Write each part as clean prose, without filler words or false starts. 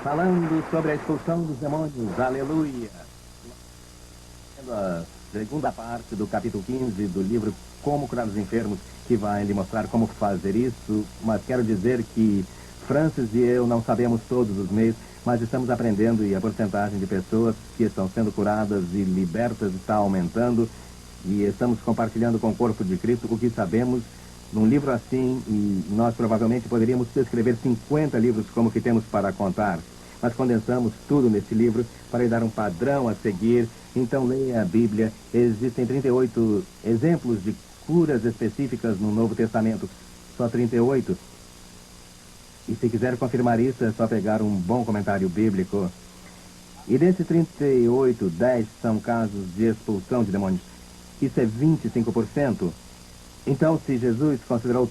falando sobre a expulsão dos demônios. Aleluia! A segunda parte do capítulo 15 do livro Como Curar os Enfermos, que vai lhe mostrar como fazer isso, mas quero dizer que Francis e eu não sabemos todos os meios, mas estamos aprendendo e a porcentagem de pessoas que estão sendo curadas e libertas está aumentando e estamos compartilhando com o corpo de Cristo o que sabemos num livro assim, e nós provavelmente poderíamos escrever 50 livros como que temos para contar. Mas condensamos tudo nesse livro para lhe dar um padrão a seguir. Então leia a Bíblia. Existem 38 exemplos de curas específicas no Novo Testamento. Só 38. E se quiser confirmar isso, é só pegar um bom comentário bíblico. E desses 38, 10 são casos de expulsão de demônios. Isso é 25%. Então, se Jesus considerou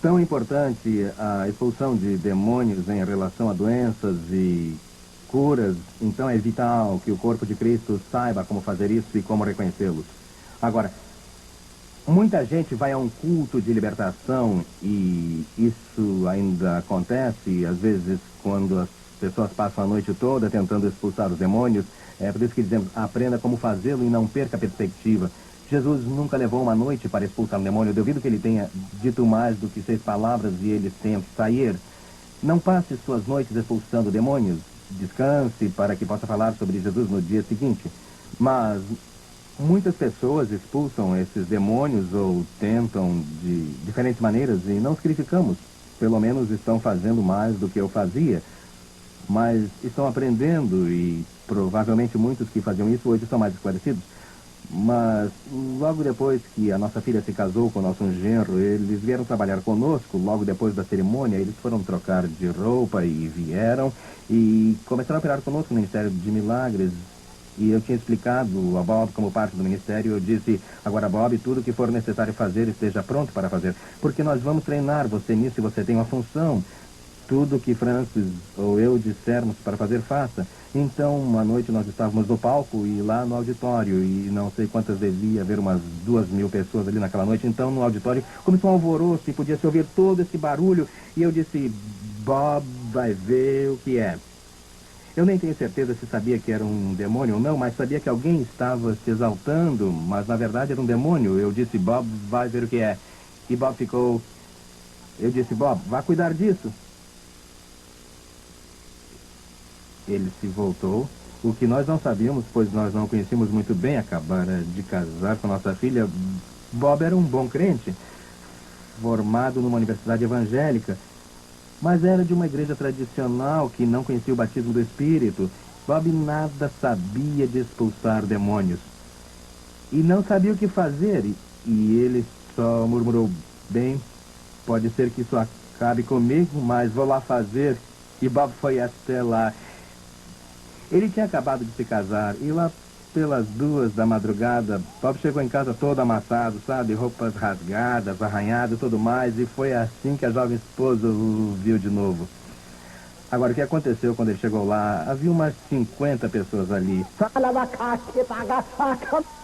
tão importante a expulsão de demônios em relação a doenças e curas, então é vital que o corpo de Cristo saiba como fazer isso e como reconhecê-los. Agora, muita gente vai a um culto de libertação e isso ainda acontece, às vezes, quando as pessoas passam a noite toda tentando expulsar os demônios. É por isso que dizemos, aprenda como fazê-lo e não perca a perspectiva. Jesus nunca levou uma noite para expulsar um demônio. Eu duvido que ele tenha dito mais do que 6 palavras e eles tenham que sair. Não passe suas noites expulsando demônios. Descanse para que possa falar sobre Jesus no dia seguinte. Mas muitas pessoas expulsam esses demônios ou tentam de diferentes maneiras e não os criticamos. Pelo menos estão fazendo mais do que eu fazia. Mas estão aprendendo e provavelmente muitos que faziam isso hoje são mais esclarecidos. Mas logo depois que a nossa filha se casou com o nosso genro, eles vieram trabalhar conosco. Logo depois da cerimônia, eles foram trocar de roupa e vieram e começaram a operar conosco no Ministério de Milagres. E eu tinha explicado a Bob como parte do ministério. Eu disse, agora Bob, tudo que for necessário fazer, esteja pronto para fazer, porque nós vamos treinar você nisso e você tem uma função. Tudo que Francis ou eu dissermos para fazer, faça. Então, uma noite nós estávamos no palco e lá no auditório, e não sei quantas devia haver, umas 2.000 pessoas ali naquela noite. Então, no auditório, começou um alvoroço e podia se ouvir todo esse barulho. E eu disse, Bob vai ver o que é. Eu nem tenho certeza se sabia que era um demônio ou não, mas sabia que alguém estava se exaltando, mas na verdade era um demônio. Eu disse, Bob vai ver o que é. E Bob ficou... Eu disse, Bob, vá cuidar disso. Ele se voltou, o que nós não sabíamos, pois nós não conhecíamos muito bem, acabara de casar com nossa filha. Bob era um bom crente, formado numa universidade evangélica, mas era de uma igreja tradicional que não conhecia o batismo do Espírito. Bob nada sabia de expulsar demônios. E não sabia o que fazer, e ele só murmurou, bem, pode ser que isso acabe comigo, mas vou lá fazer. E Bob foi até lá. Ele tinha acabado de se casar e lá pelas 2 da madrugada, Bob chegou em casa todo amassado, sabe? Roupas rasgadas, arranhadas e tudo mais. E foi assim que a jovem esposa o viu de novo. Agora, o que aconteceu quando ele chegou lá? Havia umas 50 pessoas ali.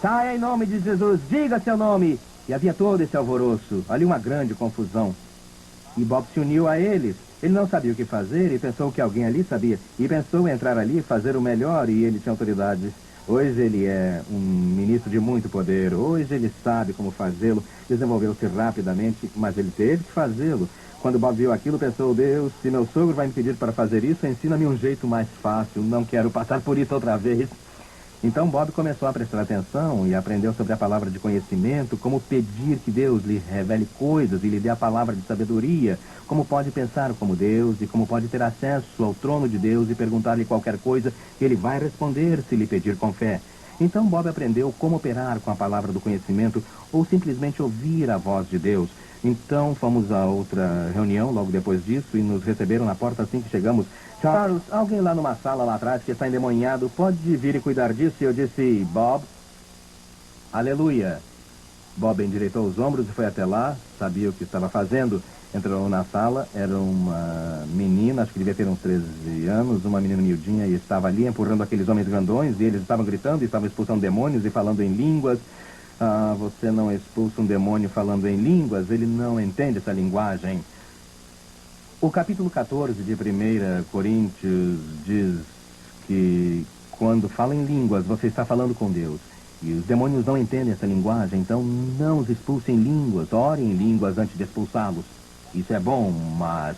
Saia em nome de Jesus, diga seu nome. E havia todo esse alvoroço, ali uma grande confusão. E Bob se uniu a eles. Ele não sabia o que fazer e pensou que alguém ali sabia. E pensou em entrar ali e fazer o melhor, e ele tinha autoridade. Hoje ele é um ministro de muito poder. Hoje ele sabe como fazê-lo. Desenvolveu-se rapidamente, mas ele teve que fazê-lo. Quando Bob viu aquilo, pensou, Deus, se meu sogro vai me pedir para fazer isso, ensina-me um jeito mais fácil. Não quero passar por isso outra vez. Então Bob começou a prestar atenção e aprendeu sobre a palavra de conhecimento, como pedir que Deus lhe revele coisas e lhe dê a palavra de sabedoria, como pode pensar como Deus e como pode ter acesso ao trono de Deus e perguntar-lhe qualquer coisa que ele vai responder se lhe pedir com fé. Então Bob aprendeu como operar com a palavra do conhecimento ou simplesmente ouvir a voz de Deus. Então fomos a outra reunião logo depois disso e nos receberam na porta assim que chegamos. Charles, alguém lá numa sala lá atrás que está endemoniado, pode vir e cuidar disso? E eu disse, Bob, aleluia. Bob endireitou os ombros e foi até lá, sabia o que estava fazendo. Entrou na sala, era uma menina, acho que devia ter uns 13 anos, uma menina miudinha, e estava ali empurrando aqueles homens grandões, e eles estavam gritando, e estavam expulsando demônios e falando em línguas. Ah, você não expulsa um demônio falando em línguas, ele não entende essa linguagem. O capítulo 14 de 1 Coríntios diz que quando fala em línguas, você está falando com Deus. E os demônios não entendem essa linguagem, então não os expulsem em línguas, orem em línguas antes de expulsá-los. Isso é bom, mas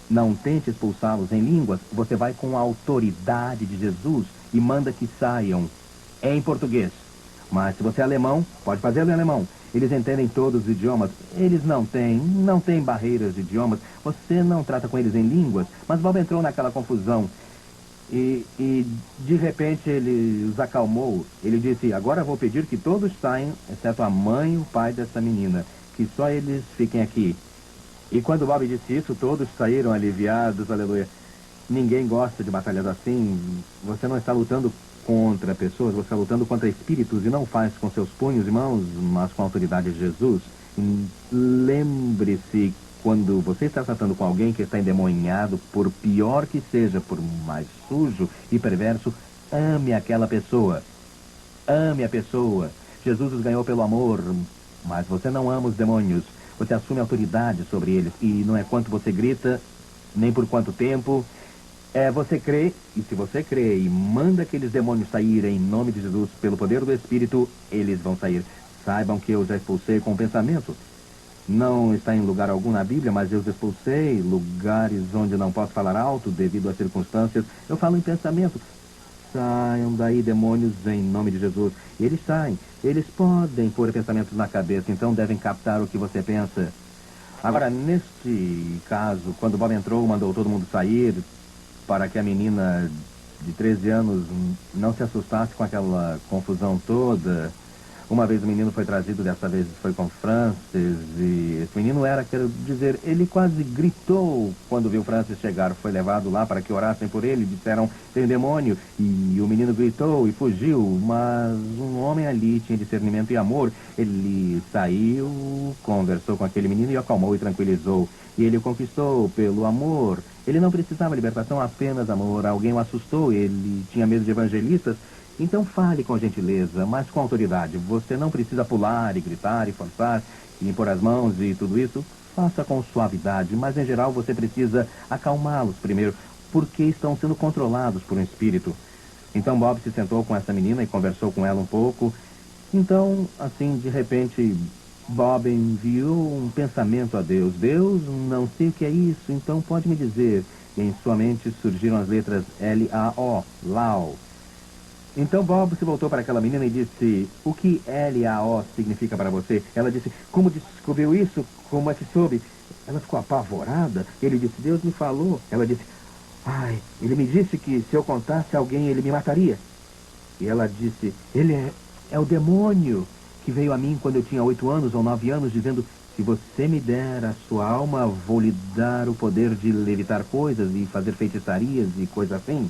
não tente expulsá-los em línguas. Você vai com a autoridade de Jesus e manda que saiam em português. Mas se você é alemão, pode fazê-lo em alemão. Eles entendem todos os idiomas. Eles não têm barreiras de idiomas. Você não trata com eles em línguas. Mas Bob entrou naquela confusão. E de repente ele os acalmou. Ele disse, agora vou pedir que todos saiam, exceto a mãe e o pai dessa menina. Que só eles fiquem aqui. E quando Bob disse isso, todos saíram aliviados, aleluia. Ninguém gosta de batalhas assim. Você não está lutando contra pessoas, você está lutando contra espíritos e não faz com seus punhos e mãos, mas com a autoridade de Jesus. Lembre-se, quando você está tratando com alguém que está endemoniado, por pior que seja, por mais sujo e perverso, ame aquela pessoa. Ame a pessoa. Jesus os ganhou pelo amor, mas você não ama os demônios. Você assume autoridade sobre eles e não é quanto você grita, nem por quanto tempo. Você crê, e se você crê e manda aqueles demônios saírem em nome de Jesus pelo poder do Espírito, eles vão sair. Saibam que eu já expulsei com o pensamento. Não está em lugar algum na Bíblia, mas eu os expulsei, lugares onde não posso falar alto devido às circunstâncias. Eu falo em pensamento. Saiam daí, demônios, em nome de Jesus. E eles saem. Eles podem pôr pensamentos na cabeça, então devem captar o que você pensa. Agora, neste caso, quando Bob entrou, mandou todo mundo sair para que a menina de 13 anos não se assustasse com aquela confusão toda. Uma vez o menino foi trazido, dessa vez foi com Francis, e esse menino quero dizer, ele quase gritou quando viu Francis chegar. Foi levado lá para que orassem por ele, disseram, tem demônio, e o menino gritou e fugiu, mas um homem ali tinha discernimento e amor. Ele saiu, conversou com aquele menino e o acalmou e tranquilizou. E ele o conquistou pelo amor. Ele não precisava libertação, apenas amor. Alguém o assustou, ele tinha medo de evangelistas. Então fale com gentileza, mas com autoridade. Você não precisa pular e gritar e forçar e impor as mãos e tudo isso. Faça com suavidade, mas em geral você precisa acalmá-los primeiro, porque estão sendo controlados por um espírito. Então Bob se sentou com essa menina e conversou com ela um pouco. Então, assim, de repente, Bob enviou um pensamento a Deus. Deus, não sei o que é isso, então pode me dizer. E em sua mente surgiram as letras L-A-O, Lao. Então Bob se voltou para aquela menina e disse, o que L-A-O significa para você? Ela disse, como descobriu isso? Como é que soube? Ela ficou apavorada. Ele disse, Deus me falou. Ela disse, ele me disse que se eu contasse a alguém, ele me mataria. E ela disse, ele é o demônio que veio a mim quando eu tinha 8 anos ou 9 anos, dizendo, se você me der a sua alma, vou lhe dar o poder de levitar coisas e fazer feitiçarias e coisas assim.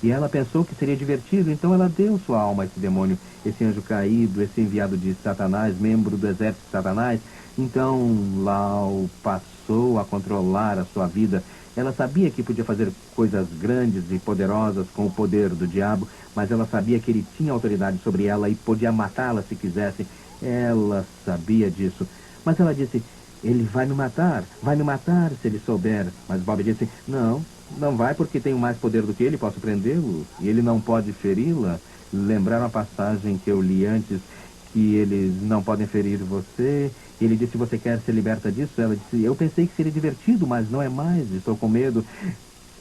E ela pensou que seria divertido, então ela deu sua alma a esse demônio, esse anjo caído, esse enviado de Satanás, membro do exército de Satanás. Então Lau passou a controlar a sua vida. Ela sabia que podia fazer coisas grandes e poderosas com o poder do diabo, mas ela sabia que ele tinha autoridade sobre ela e podia matá-la se quisesse. Ela sabia disso. Mas ela disse, ele vai me matar se ele souber. Mas Bob disse, não vai, porque tenho mais poder do que ele, posso prendê-lo, e ele não pode feri-la. Lembrar uma passagem que eu li antes, que eles não podem ferir você. Ele disse, você quer ser liberta disso? Ela disse, eu pensei que seria divertido, mas não é mais, estou com medo.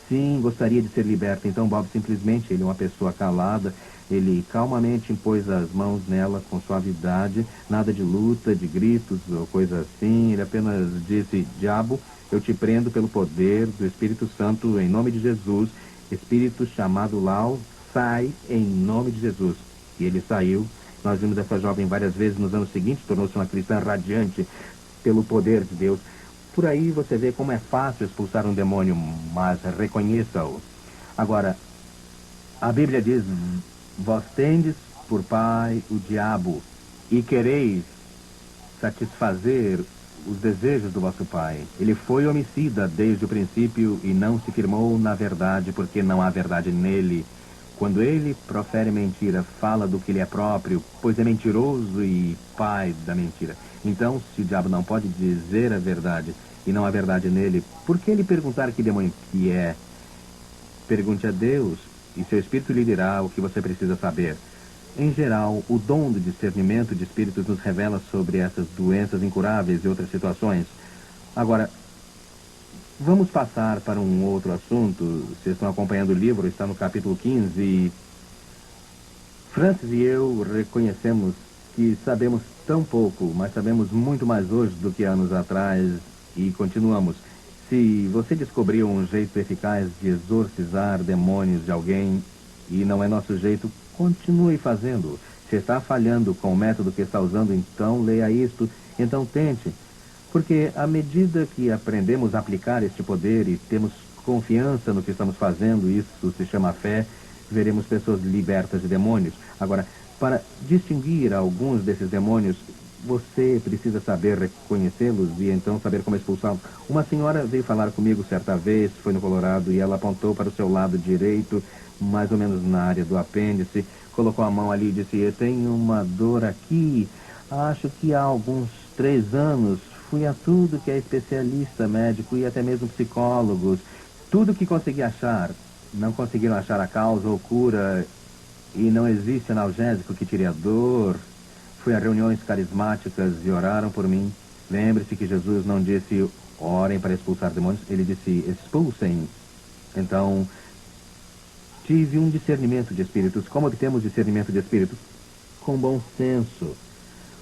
Sim, gostaria de ser liberta. Então Bob simplesmente, ele é uma pessoa calada, ele calmamente impôs as mãos nela com suavidade, nada de luta, de gritos ou coisa assim. Ele apenas disse, diabo, eu te prendo pelo poder do Espírito Santo, em nome de Jesus. Espírito chamado Lau, sai em nome de Jesus. E ele saiu. Nós vimos essa jovem várias vezes nos anos seguintes, tornou-se uma cristã radiante pelo poder de Deus. Por aí você vê como é fácil expulsar um demônio, mas reconheça-o. Agora, a Bíblia diz, vós tendes por pai o diabo, e quereis satisfazer os desejos do vosso pai. Ele foi homicida desde o princípio e não se firmou na verdade, porque não há verdade nele. Quando ele profere mentira, fala do que lhe é próprio, pois é mentiroso e pai da mentira. Então, se o diabo não pode dizer a verdade, e não há verdade nele, por que lhe perguntar que demônio que é? Pergunte a Deus, e seu Espírito lhe dirá o que você precisa saber. Em geral, o dom do discernimento de espíritos nos revela sobre essas doenças incuráveis e outras situações. Agora, vamos passar para um outro assunto. Vocês estão acompanhando o livro, está no capítulo 15. E Francis e eu reconhecemos que sabemos tão pouco, mas sabemos muito mais hoje do que anos atrás e continuamos. Se você descobriu um jeito eficaz de exorcizar demônios de alguém e não é nosso jeito, continue fazendo. Se está falhando com o método que está usando, então leia isto, então tente. Porque à medida que aprendemos a aplicar este poder e temos confiança no que estamos fazendo, isso se chama fé, veremos pessoas libertas de demônios. Agora, para distinguir alguns desses demônios, você precisa saber reconhecê-los e então saber como expulsá-los. Uma senhora veio falar comigo certa vez, foi no Colorado, e ela apontou para o seu lado direito, mais ou menos na área do apêndice, colocou a mão ali e disse: eu tenho uma dor aqui, acho que há alguns 3 anos, fui a tudo que é especialista médico e até mesmo psicólogos, tudo que consegui achar. Não conseguiram achar a causa ou cura e não existe analgésico que tire a dor. Fui a reuniões carismáticas e oraram por mim. Lembre-se que Jesus não disse orem para expulsar demônios, ele disse expulsem. Então, tive um discernimento de espíritos. Como obtemos discernimento de espíritos? Com bom senso.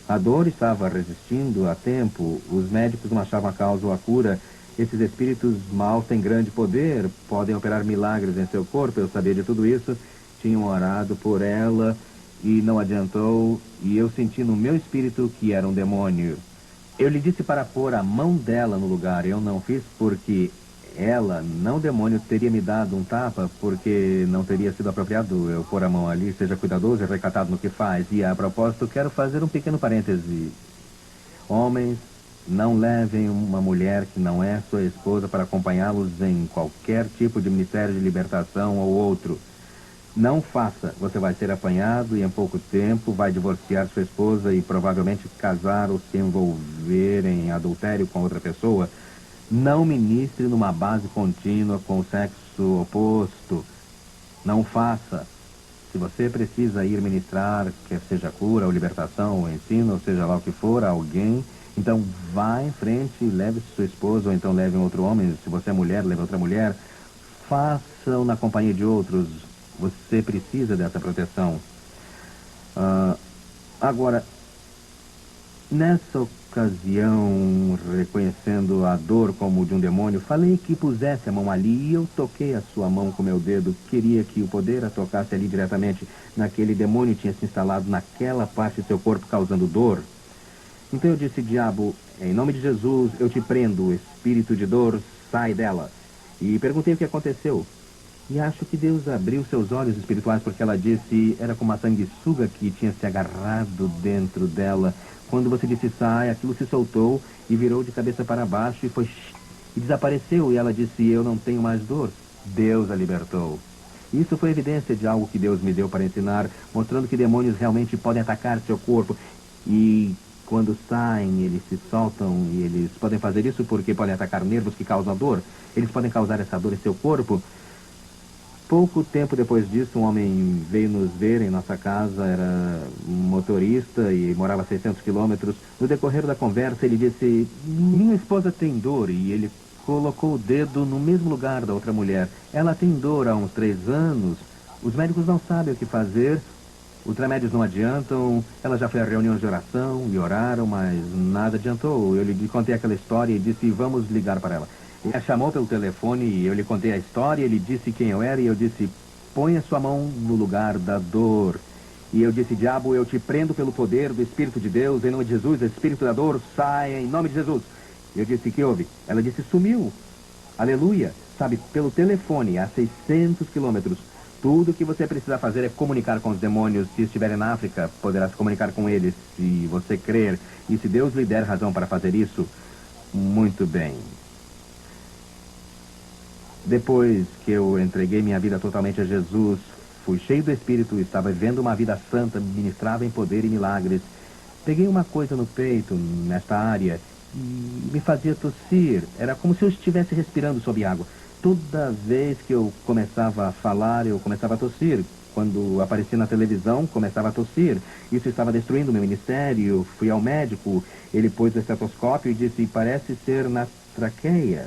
A dor estava resistindo há tempo, os médicos não achavam a causa ou a cura. Esses espíritos maus têm grande poder, podem operar milagres em seu corpo, eu sabia de tudo isso. Tinham orado por ela e não adiantou, e eu senti no meu espírito que era um demônio. Eu lhe disse para pôr a mão dela no lugar, eu não fiz porque ela, não o demônio, teria me dado um tapa, porque não teria sido apropriado eu pôr a mão ali. Seja cuidadoso e recatado no que faz. E a propósito, quero fazer um pequeno parêntese. Homens, não levem uma mulher que não é sua esposa para acompanhá-los em qualquer tipo de ministério de libertação ou outro. Não faça, você vai ser apanhado e em pouco tempo vai divorciar sua esposa e provavelmente casar ou se envolver em adultério com outra pessoa. Não ministre numa base contínua com o sexo oposto. Não faça. Se você precisa ir ministrar, quer seja cura ou libertação ou ensino, ou seja lá o que for, a alguém, então vá em frente e leve sua esposa, ou então leve um outro homem. Se você é mulher, leve outra mulher. Faça-o na companhia de outros. Você precisa dessa proteção. Agora, nessa ocasião, reconhecendo a dor como de um demônio, falei que pusesse a mão ali e eu toquei a sua mão com meu dedo. Queria que o poder a tocasse ali diretamente naquele demônio que tinha se instalado naquela parte do seu corpo causando dor. Então eu disse: diabo, em nome de Jesus, eu te prendo, espírito de dor, sai dela. E perguntei o que aconteceu. E acho que Deus abriu seus olhos espirituais, porque ela disse, era como uma sanguessuga que tinha se agarrado dentro dela. Quando você disse sai, aquilo se soltou e virou de cabeça para baixo e foi e desapareceu. E ela disse: eu não tenho mais dor. Deus a libertou. Isso foi evidência de algo que Deus me deu para ensinar, mostrando que demônios realmente podem atacar seu corpo. E quando saem, eles se soltam e eles podem fazer isso porque podem atacar nervos que causam dor. Eles podem causar essa dor em seu corpo. Pouco tempo depois disso, um homem veio nos ver em nossa casa, era motorista e morava a 600 quilômetros. No decorrer da conversa, ele disse: minha esposa tem dor, e ele colocou o dedo no mesmo lugar da outra mulher. Ela tem dor há uns 3 anos, os médicos não sabem o que fazer, os remédios não adiantam, ela já foi a reuniões de oração e oraram, mas nada adiantou. Eu lhe contei aquela história e disse: vamos ligar para ela. Ele chamou pelo telefone e eu lhe contei a história, ele disse quem eu era e eu disse: ponha sua mão no lugar da dor. E eu disse: diabo, eu te prendo pelo poder do Espírito de Deus, em nome de Jesus, Espírito da dor, saia em nome de Jesus. Eu disse: que houve? Ela disse: sumiu. Aleluia. Sabe, pelo telefone, a 600 quilômetros. Tudo o que você precisa fazer é comunicar com os demônios. Se estiverem na África, poderá se comunicar com eles, se você crer. E se Deus lhe der razão para fazer isso, muito bem. Depois que eu entreguei minha vida totalmente a Jesus, fui cheio do Espírito, estava vivendo uma vida santa, ministrava em poder e milagres. Peguei uma coisa no peito, nesta área, e me fazia tossir. Era como se eu estivesse respirando sob água. Toda vez que eu começava a falar, eu começava a tossir. Quando aparecia na televisão, começava a tossir. Isso estava destruindo meu ministério. Fui ao médico, ele pôs o estetoscópio e disse, parece ser na traqueia.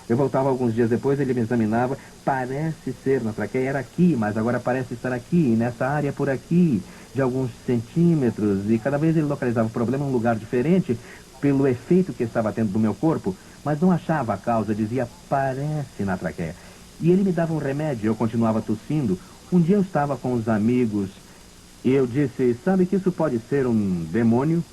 Eu voltava alguns dias depois, ele me examinava, parece ser na traqueia, era aqui, mas agora parece estar aqui, nessa área por aqui, de alguns centímetros. E cada vez ele localizava o problema em um lugar diferente, pelo efeito que estava tendo no meu corpo, mas não achava a causa, dizia, parece na traqueia. E ele me dava um remédio, eu continuava tossindo. Um dia eu estava com os amigos e eu disse, sabe que isso pode ser um demônio?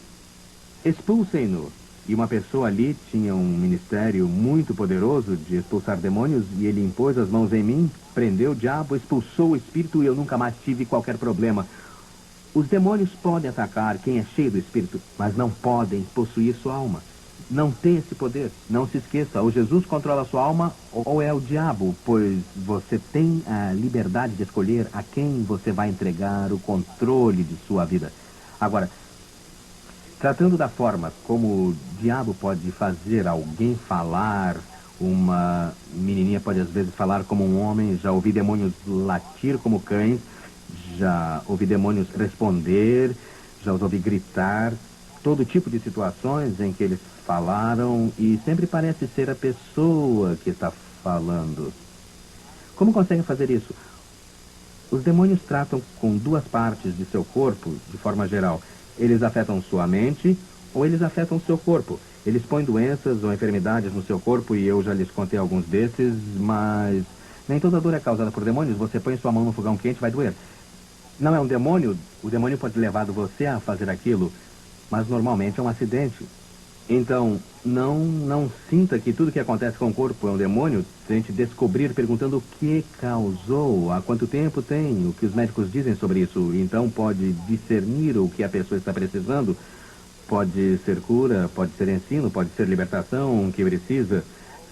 Expulsem-no. E uma pessoa ali tinha um ministério muito poderoso de expulsar demônios e ele impôs as mãos em mim, prendeu o diabo, expulsou o espírito e eu nunca mais tive qualquer problema. Os demônios podem atacar quem é cheio do espírito, mas não podem possuir sua alma. Não tem esse poder. Não se esqueça, ou Jesus controla a sua alma ou é o diabo, pois você tem a liberdade de escolher a quem você vai entregar o controle de sua vida. Agora, tratando da forma como o diabo pode fazer alguém falar, uma menininha pode às vezes falar como um homem, já ouvi demônios latir como cães, já ouvi demônios responder, já os ouvi gritar, todo tipo de situações em que eles falaram e sempre parece ser a pessoa que está falando. Como conseguem fazer isso? Os demônios tratam com duas partes de seu corpo, de forma geral. Eles afetam sua mente ou eles afetam seu corpo. Eles põem doenças ou enfermidades no seu corpo e eu já lhes contei alguns desses, mas nem toda dor é causada por demônios. Você põe sua mão no fogão quente, vai doer. Não é um demônio, o demônio pode levar você a fazer aquilo, mas normalmente é um acidente. Então, não sinta que tudo que acontece com o corpo é um demônio. Tente descobrir perguntando o que causou, há quanto tempo tem, o que os médicos dizem sobre isso. Então pode discernir o que a pessoa está precisando. Pode ser cura, pode ser ensino, pode ser libertação, o que precisa.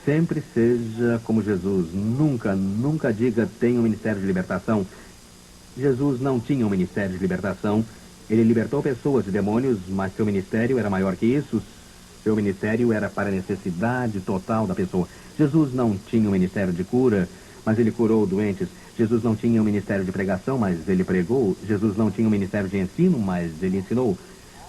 Sempre seja como Jesus. Nunca diga tenho um ministério de libertação. Jesus não tinha um ministério de libertação. Ele libertou pessoas de demônios, mas seu ministério era maior que isso. Seu ministério era para a necessidade total da pessoa. Jesus não tinha um ministério de cura, mas ele curou doentes. Jesus não tinha um ministério de pregação, mas ele pregou. Jesus não tinha um ministério de ensino, mas ele ensinou.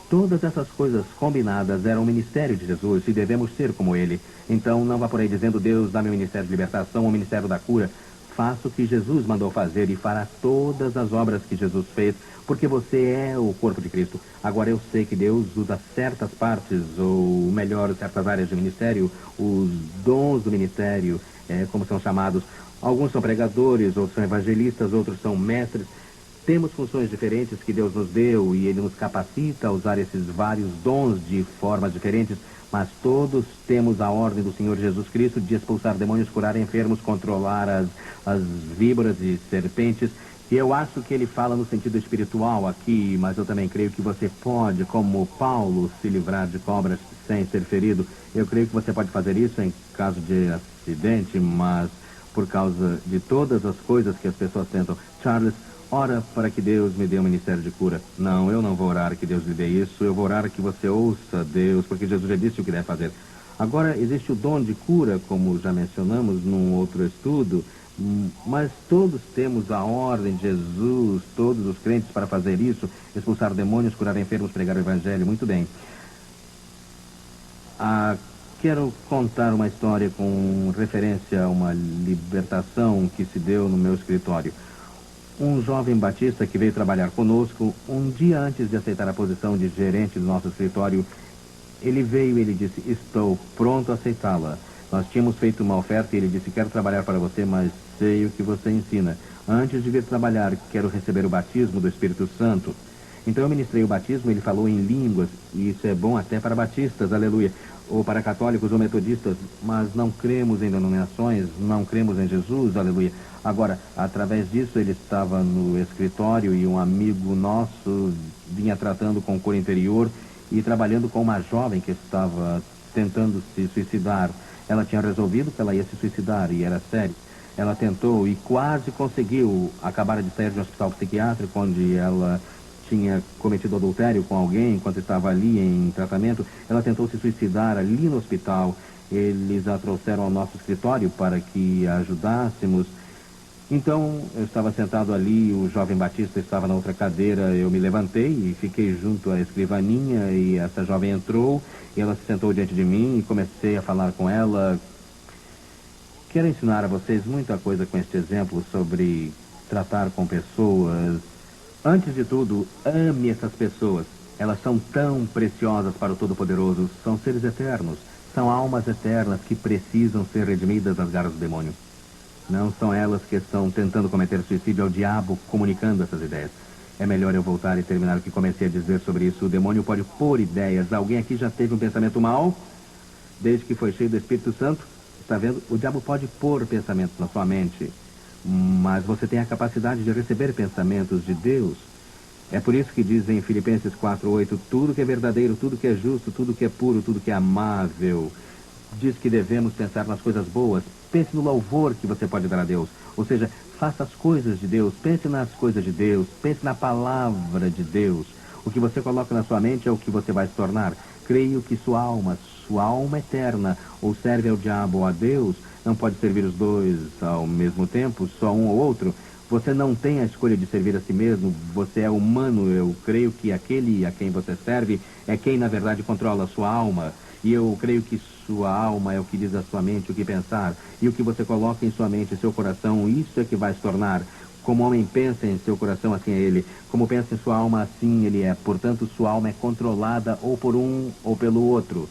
Todas essas coisas combinadas eram o ministério de Jesus e devemos ser como ele. Então não vá por aí dizendo, Deus dá-me o ministério de libertação ou o ministério da cura. Faça o que Jesus mandou fazer e fará todas as obras que Jesus fez, porque você é o corpo de Cristo. Agora eu sei que Deus usa certas partes, ou melhor, certas áreas do ministério, os dons do ministério, como são chamados. Alguns são pregadores, outros são evangelistas, outros são mestres. Temos funções diferentes que Deus nos deu e Ele nos capacita a usar esses vários dons de formas diferentes, mas todos temos a ordem do Senhor Jesus Cristo de expulsar demônios, curar enfermos, controlar as víboras e serpentes. E eu acho que ele fala no sentido espiritual aqui, mas eu também creio que você pode, como Paulo, se livrar de cobras sem ser ferido. Eu creio que você pode fazer isso em caso de acidente, mas por causa de todas as coisas que as pessoas tentam. Charles, ora para que Deus me dê um ministério de cura. Não, eu não vou orar que Deus lhe dê isso. Eu vou orar que você ouça Deus, porque Jesus já disse o que deve fazer. Agora, existe o dom de cura, como já mencionamos num outro estudo, mas todos temos a ordem de Jesus, todos os crentes, para fazer isso, expulsar demônios, curar enfermos, pregar o evangelho. Muito bem. Quero contar uma história com referência a uma libertação que se deu no meu escritório. Um jovem batista que veio trabalhar conosco, um dia antes de aceitar a posição de gerente do nosso escritório, ele veio e ele disse, estou pronto a aceitá-la. Nós tínhamos feito uma oferta e ele disse, quero trabalhar para você, mas sei o que você ensina. Antes de vir trabalhar, quero receber o batismo do Espírito Santo. Então eu ministrei o batismo, ele falou em línguas, e isso é bom até para batistas, aleluia, ou para católicos ou metodistas, mas não cremos em denominações, não cremos em Jesus, aleluia. Agora, através disso, ele estava no escritório e um amigo nosso vinha tratando com cura interior e trabalhando com uma jovem que estava tentando se suicidar. Ela tinha resolvido que ela ia se suicidar e era sério. Ela tentou e quase conseguiu. Acabar de sair de um hospital psiquiátrico onde ela tinha cometido adultério com alguém enquanto estava ali em tratamento. Ela tentou se suicidar ali no hospital. Eles a trouxeram ao nosso escritório para que a ajudássemos. Então, eu estava sentado ali, o jovem Batista estava na outra cadeira, eu me levantei e fiquei junto à escrivaninha e essa jovem entrou e ela se sentou diante de mim e comecei a falar com ela. Quero ensinar a vocês muita coisa com este exemplo sobre tratar com pessoas. Antes de tudo, ame essas pessoas. Elas são tão preciosas para o Todo-Poderoso, são seres eternos, são almas eternas que precisam ser redimidas das garras do demônio. Não são elas que estão tentando cometer suicídio, ao diabo comunicando essas ideias. É melhor eu voltar e terminar o que comecei a dizer sobre isso. O demônio pode pôr ideias. Alguém aqui já teve um pensamento mau? Desde que foi cheio do Espírito Santo? Está vendo? O diabo pode pôr pensamentos na sua mente. Mas você tem a capacidade de receber pensamentos de Deus. É por isso que diz em Filipenses 4:8, tudo que é verdadeiro, tudo que é justo, tudo que é puro, tudo que é amável. Diz que devemos pensar nas coisas boas. Pense no louvor que você pode dar a Deus. Ou seja, faça as coisas de Deus. Pense nas coisas de Deus. Pense na palavra de Deus. O que você coloca na sua mente é o que você vai se tornar. Creio que sua alma eterna, ou serve ao diabo ou a Deus, não pode servir os dois ao mesmo tempo, só um ou outro. Você não tem a escolha de servir a si mesmo. Você é humano. Eu creio que aquele a quem você serve é quem, na verdade, controla a sua alma. E eu creio que sua alma é o que diz a sua mente o que pensar. E o que você coloca em sua mente e seu coração, isso é que vai se tornar. Como o homem pensa em seu coração, assim é ele. Como pensa em sua alma, assim ele é. Portanto, sua alma é controlada ou por um ou pelo outro.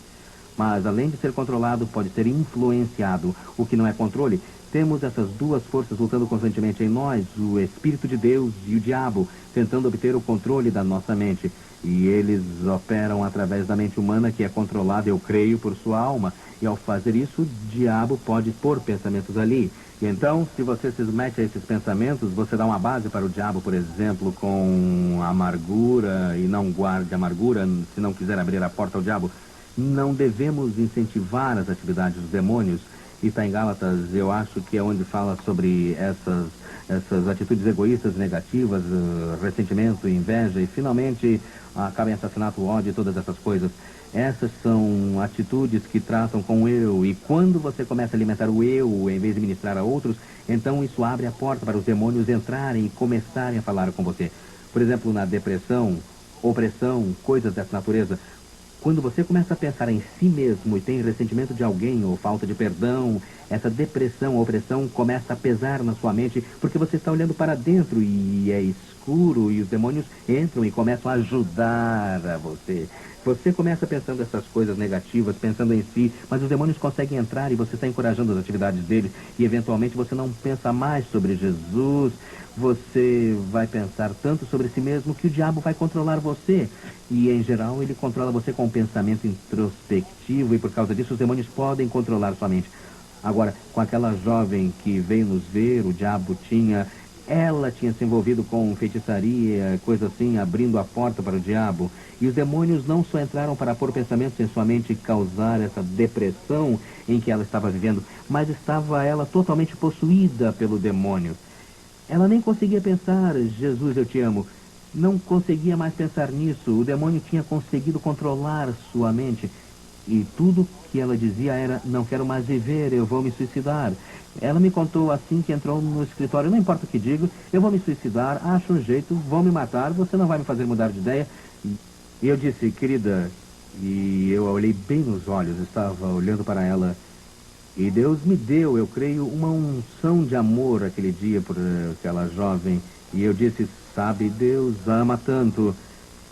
Mas, além de ser controlado, pode ser influenciado. O que não é controle. Temos essas duas forças lutando constantemente em nós, o Espírito de Deus e o diabo, tentando obter o controle da nossa mente. E eles operam através da mente humana, que é controlada, eu creio, por sua alma. E ao fazer isso, o diabo pode pôr pensamentos ali. E então, se você se mete a esses pensamentos, você dá uma base para o diabo, por exemplo, com amargura, e não guarde amargura, se não quiser abrir a porta ao diabo. Não devemos incentivar as atividades dos demônios. E está em Gálatas, eu acho que é onde fala sobre essas atitudes egoístas, negativas, ressentimento, inveja, e finalmente acaba em assassinato, ódio e todas essas coisas. Essas são atitudes que tratam com o eu, e quando você começa a alimentar o eu, em vez de ministrar a outros, então isso abre a porta para os demônios entrarem e começarem a falar com você. Por exemplo, na depressão, opressão, coisas dessa natureza. Quando você começa a pensar em si mesmo e tem ressentimento de alguém ou falta de perdão, essa depressão ou opressão começa a pesar na sua mente porque você está olhando para dentro e é escuro e os demônios entram e começam a ajudar a você. Você começa pensando essas coisas negativas, pensando em si, mas os demônios conseguem entrar e você está encorajando as atividades deles e eventualmente você não pensa mais sobre Jesus. Você vai pensar tanto sobre si mesmo que o diabo vai controlar você. E, em geral, ele controla você com um pensamento introspectivo e, por causa disso, os demônios podem controlar sua mente. Agora, com aquela jovem que veio nos ver, o diabo ela tinha se envolvido com feitiçaria, coisa assim, abrindo a porta para o diabo. E os demônios não só entraram para pôr pensamentos em sua mente e causar essa depressão em que ela estava vivendo, mas estava ela totalmente possuída pelo demônio. Ela nem conseguia pensar, Jesus, eu te amo. Não conseguia mais pensar nisso. O demônio tinha conseguido controlar sua mente. E tudo que ela dizia era, não quero mais viver, eu vou me suicidar. Ela me contou assim que entrou no escritório, não importa o que digo, eu vou me suicidar, acho um jeito, vão me matar, você não vai me fazer mudar de ideia. E eu disse, querida, e eu a olhei bem nos olhos, estava olhando para ela. E Deus me deu, eu creio, uma unção de amor aquele dia por aquela jovem. E eu disse, sabe, Deus ama tanto.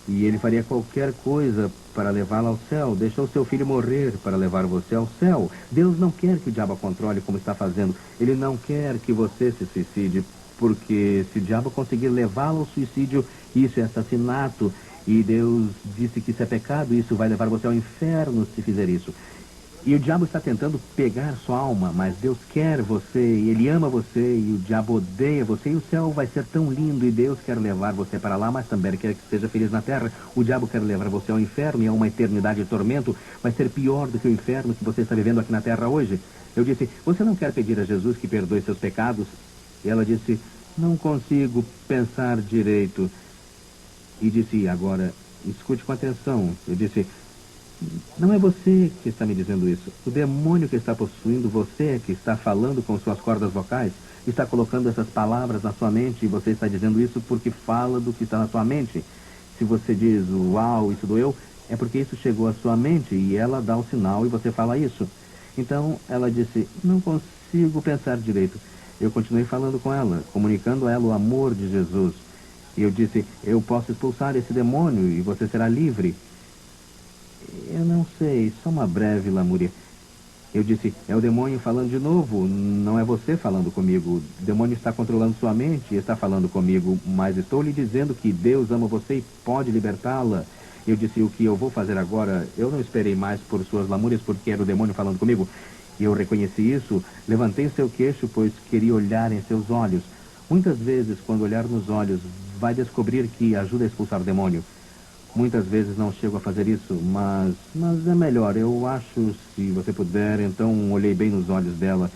E ele faria qualquer coisa para levá-la ao céu. Deixou seu filho morrer para levar você ao céu. Deus não quer que o diabo a controle como está fazendo. Ele não quer que você se suicide. Porque se o diabo conseguir levá-lo ao suicídio, isso é assassinato. E Deus disse que isso é pecado. Isso vai levar você ao inferno se fizer isso. E o diabo está tentando pegar sua alma, mas Deus quer você, e Ele ama você, e o diabo odeia você, e o céu vai ser tão lindo, e Deus quer levar você para lá, mas também quer que seja feliz na terra. O diabo quer levar você ao inferno, e a uma eternidade de tormento. Vai ser pior do que o inferno que você está vivendo aqui na terra hoje. Eu disse, você não quer pedir a Jesus que perdoe seus pecados? E ela disse, não consigo pensar direito. e disse, agora, escute com atenção. Eu disse, não é você que está me dizendo isso. O demônio que está possuindo você é que está falando com suas cordas vocais, está colocando essas palavras na sua mente e você está dizendo isso porque fala do que está na sua mente. Se você diz, uau, isso doeu, é porque isso chegou à sua mente e ela dá o sinal e você fala isso. Então ela disse, não consigo pensar direito. Eu continuei falando com ela, comunicando a ela o amor de Jesus. E eu disse, eu posso expulsar esse demônio e você será livre. Eu não sei, só uma breve lamúria. Eu disse, é o demônio falando de novo, não é você falando comigo. O demônio está controlando sua mente e está falando comigo, mas estou lhe dizendo que Deus ama você e pode libertá-la. Eu disse, o que eu vou fazer agora? Eu não esperei mais por suas lamúrias porque era o demônio falando comigo. E eu reconheci isso, levantei o seu queixo, pois queria olhar em seus olhos. Muitas vezes, quando olhar nos olhos, vai descobrir que ajuda a expulsar o demônio. Muitas vezes não chego a fazer isso, mas é melhor. Eu acho, se você puder. Então olhei bem nos olhos dela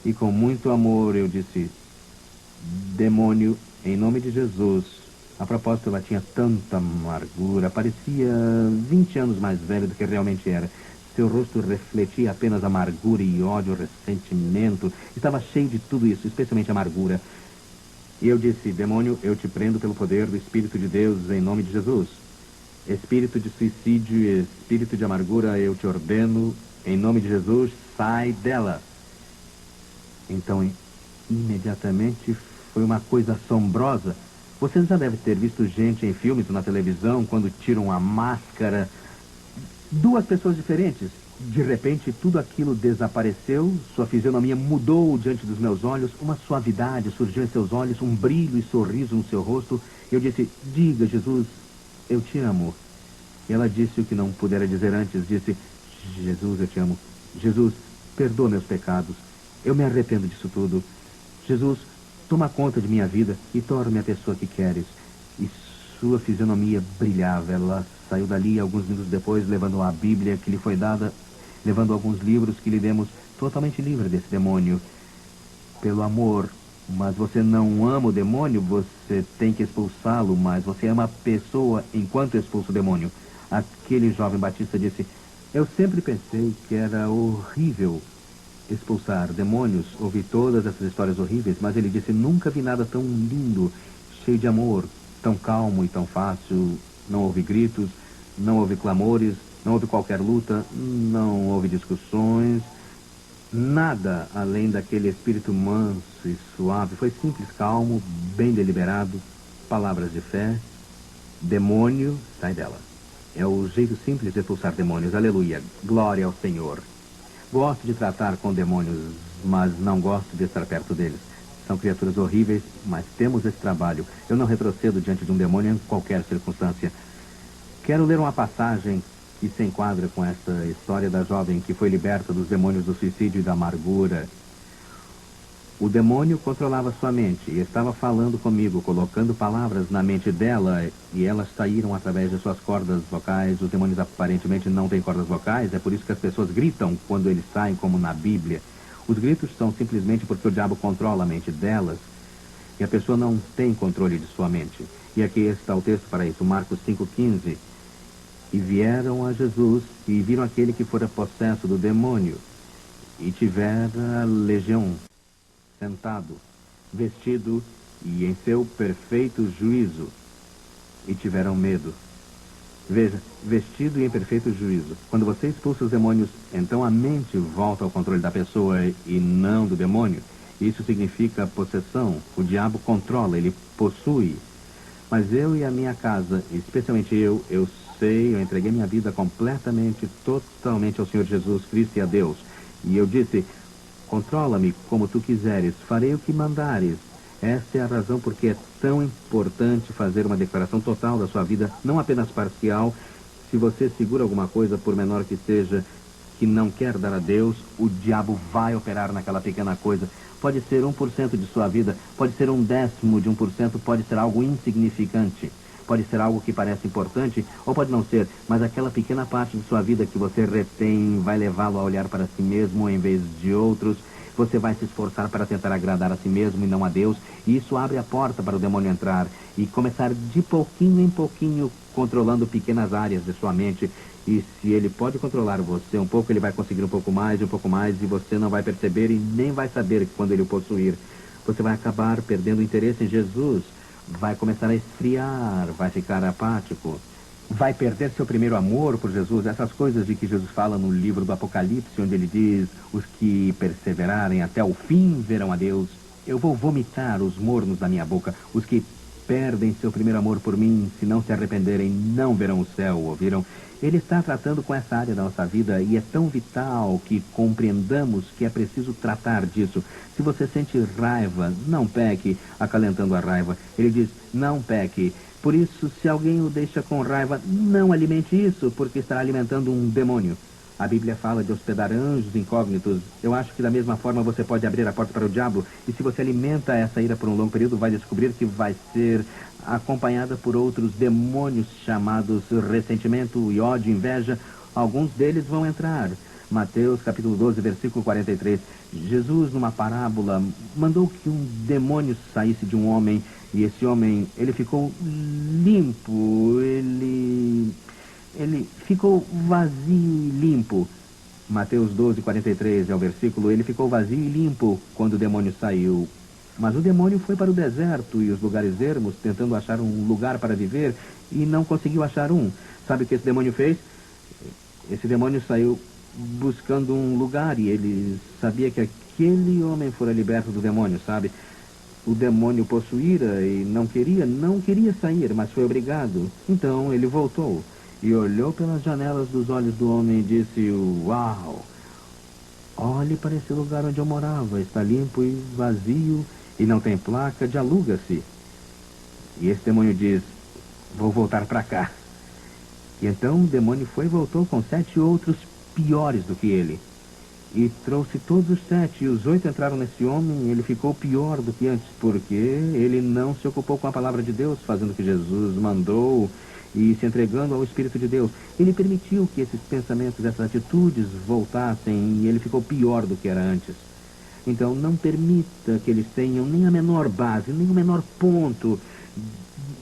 e com muito amor eu disse, demônio, em nome de Jesus. A propósito, ela tinha tanta amargura, parecia 20 anos mais velha do que realmente era. Seu rosto refletia apenas amargura e ódio, ressentimento. Estava cheio de tudo isso, especialmente amargura. E eu disse, demônio, eu te prendo pelo poder do Espírito de Deus, em nome de Jesus. Espírito de suicídio e espírito de amargura, eu te ordeno, em nome de Jesus, sai dela. Então, imediatamente, foi uma coisa assombrosa. Você já deve ter visto gente em filmes ou na televisão, quando tiram a máscara. Duas pessoas diferentes. De repente, tudo aquilo desapareceu, sua fisionomia mudou diante dos meus olhos, uma suavidade surgiu em seus olhos, um brilho e sorriso no seu rosto. Eu disse, diga, Jesus, eu te amo. E ela disse o que não pudera dizer antes, disse, Jesus, eu te amo. Jesus, perdoa meus pecados. Eu me arrependo disso tudo. Jesus, toma conta de minha vida e torne-me a pessoa que queres. E sua fisionomia brilhava. Ela saiu dali alguns minutos depois, levando a Bíblia que lhe foi dada, levando alguns livros que lhe demos, totalmente livre desse demônio. Pelo amor. Mas você não ama o demônio, você tem que expulsá-lo, mas você ama a pessoa enquanto expulsa o demônio. Aquele jovem batista disse, eu sempre pensei que era horrível expulsar demônios, ouvi todas essas histórias horríveis, mas ele disse, nunca vi nada tão lindo, cheio de amor, tão calmo e tão fácil. Não houve gritos, não houve clamores, não houve qualquer luta, não houve discussões, nada além daquele espírito manso e suave. Foi simples, calmo, bem deliberado, palavras de fé. Demônio, sai dela. É o jeito simples de expulsar demônios. Aleluia, glória ao Senhor. Gosto de tratar com demônios, mas não gosto de estar perto deles. São criaturas horríveis, mas temos esse trabalho. Eu não retrocedo diante de um demônio em qualquer circunstância. Quero ler uma passagem que se enquadra com essa história da jovem que foi liberta dos demônios do suicídio e da amargura. O demônio controlava sua mente e estava falando comigo, colocando palavras na mente dela, e elas saíram através de suas cordas vocais. Os demônios aparentemente não têm cordas vocais, é por isso que as pessoas gritam quando eles saem, como na Bíblia. Os gritos são simplesmente porque o diabo controla a mente delas, e a pessoa não tem controle de sua mente. E aqui está o texto para isso, Marcos 5,15. E vieram a Jesus e viram aquele que fora possesso do demônio, e tivera legião, sentado, vestido e em seu perfeito juízo, e tiveram medo. Veja, vestido e em perfeito juízo. Quando você expulsa os demônios, então a mente volta ao controle da pessoa e não do demônio. Isso significa possessão. O diabo controla, ele possui. Mas eu e a minha casa, especialmente eu sei, eu entreguei minha vida completamente, totalmente ao Senhor Jesus Cristo e a Deus. E eu disse, controla-me como tu quiseres, farei o que mandares. Esta é a razão porque é tão importante fazer uma declaração total da sua vida, não apenas parcial. Se você segura alguma coisa, por menor que seja, que não quer dar a Deus, o diabo vai operar naquela pequena coisa. Pode ser 1% de sua vida, pode ser 1/10%, pode ser algo insignificante. Pode ser algo que parece importante, ou pode não ser, mas aquela pequena parte de sua vida que você retém vai levá-lo a olhar para si mesmo em vez de outros. Você vai se esforçar para tentar agradar a si mesmo e não a Deus, e isso abre a porta para o demônio entrar e começar de pouquinho em pouquinho, controlando pequenas áreas de sua mente. E se ele pode controlar você um pouco, ele vai conseguir um pouco mais, e você não vai perceber e nem vai saber quando ele o possuir. Você vai acabar perdendo o interesse em Jesus, vai começar a esfriar, vai ficar apático. Vai perder seu primeiro amor por Jesus, essas coisas de que Jesus fala no livro do Apocalipse, onde ele diz: os que perseverarem até o fim verão a Deus. Eu vou vomitar os mornos da minha boca. Os que perdem seu primeiro amor por mim, se não se arrependerem, não verão o céu, ouviram? Ele está tratando com essa área da nossa vida e é tão vital que compreendamos que é preciso tratar disso. Se você sente raiva, não peque acalentando a raiva. Ele diz: não peque. Por isso, se alguém o deixa com raiva, não alimente isso, porque estará alimentando um demônio. A Bíblia fala de hospedar anjos incógnitos. Eu acho que da mesma forma você pode abrir a porta para o diabo, e se você alimenta essa ira por um longo período, vai descobrir que vai ser acompanhada por outros demônios chamados ressentimento e ódio, inveja. Alguns deles vão entrar. Mateus capítulo 12, versículo 43. Jesus, numa parábola, mandou que um demônio saísse de um homem, e esse homem, ele ficou limpo, ele ficou vazio e limpo. Mateus 12, 43 é o versículo. Ele ficou vazio e limpo quando o demônio saiu. Mas o demônio foi para o deserto e os lugares ermos, tentando achar um lugar para viver, e não conseguiu achar um. Sabe o que esse demônio fez? Esse demônio saiu buscando um lugar, e ele sabia que aquele homem fora liberto do demônio, sabe? O demônio possuíra e não queria sair, mas foi obrigado. Então ele voltou e olhou pelas janelas dos olhos do homem e disse: uau, olhe para esse lugar onde eu morava, está limpo e vazio e não tem placa de aluga-se. E esse demônio diz: vou voltar para cá. E então o demônio foi e voltou com 7 outros piores do que ele. E trouxe todos os 7, e os 8 entraram nesse homem, e ele ficou pior do que antes, porque ele não se ocupou com a palavra de Deus, fazendo o que Jesus mandou e se entregando ao Espírito de Deus. Ele permitiu que esses pensamentos, essas atitudes voltassem, e ele ficou pior do que era antes. Então não permita que eles tenham nem a menor base, nem o menor ponto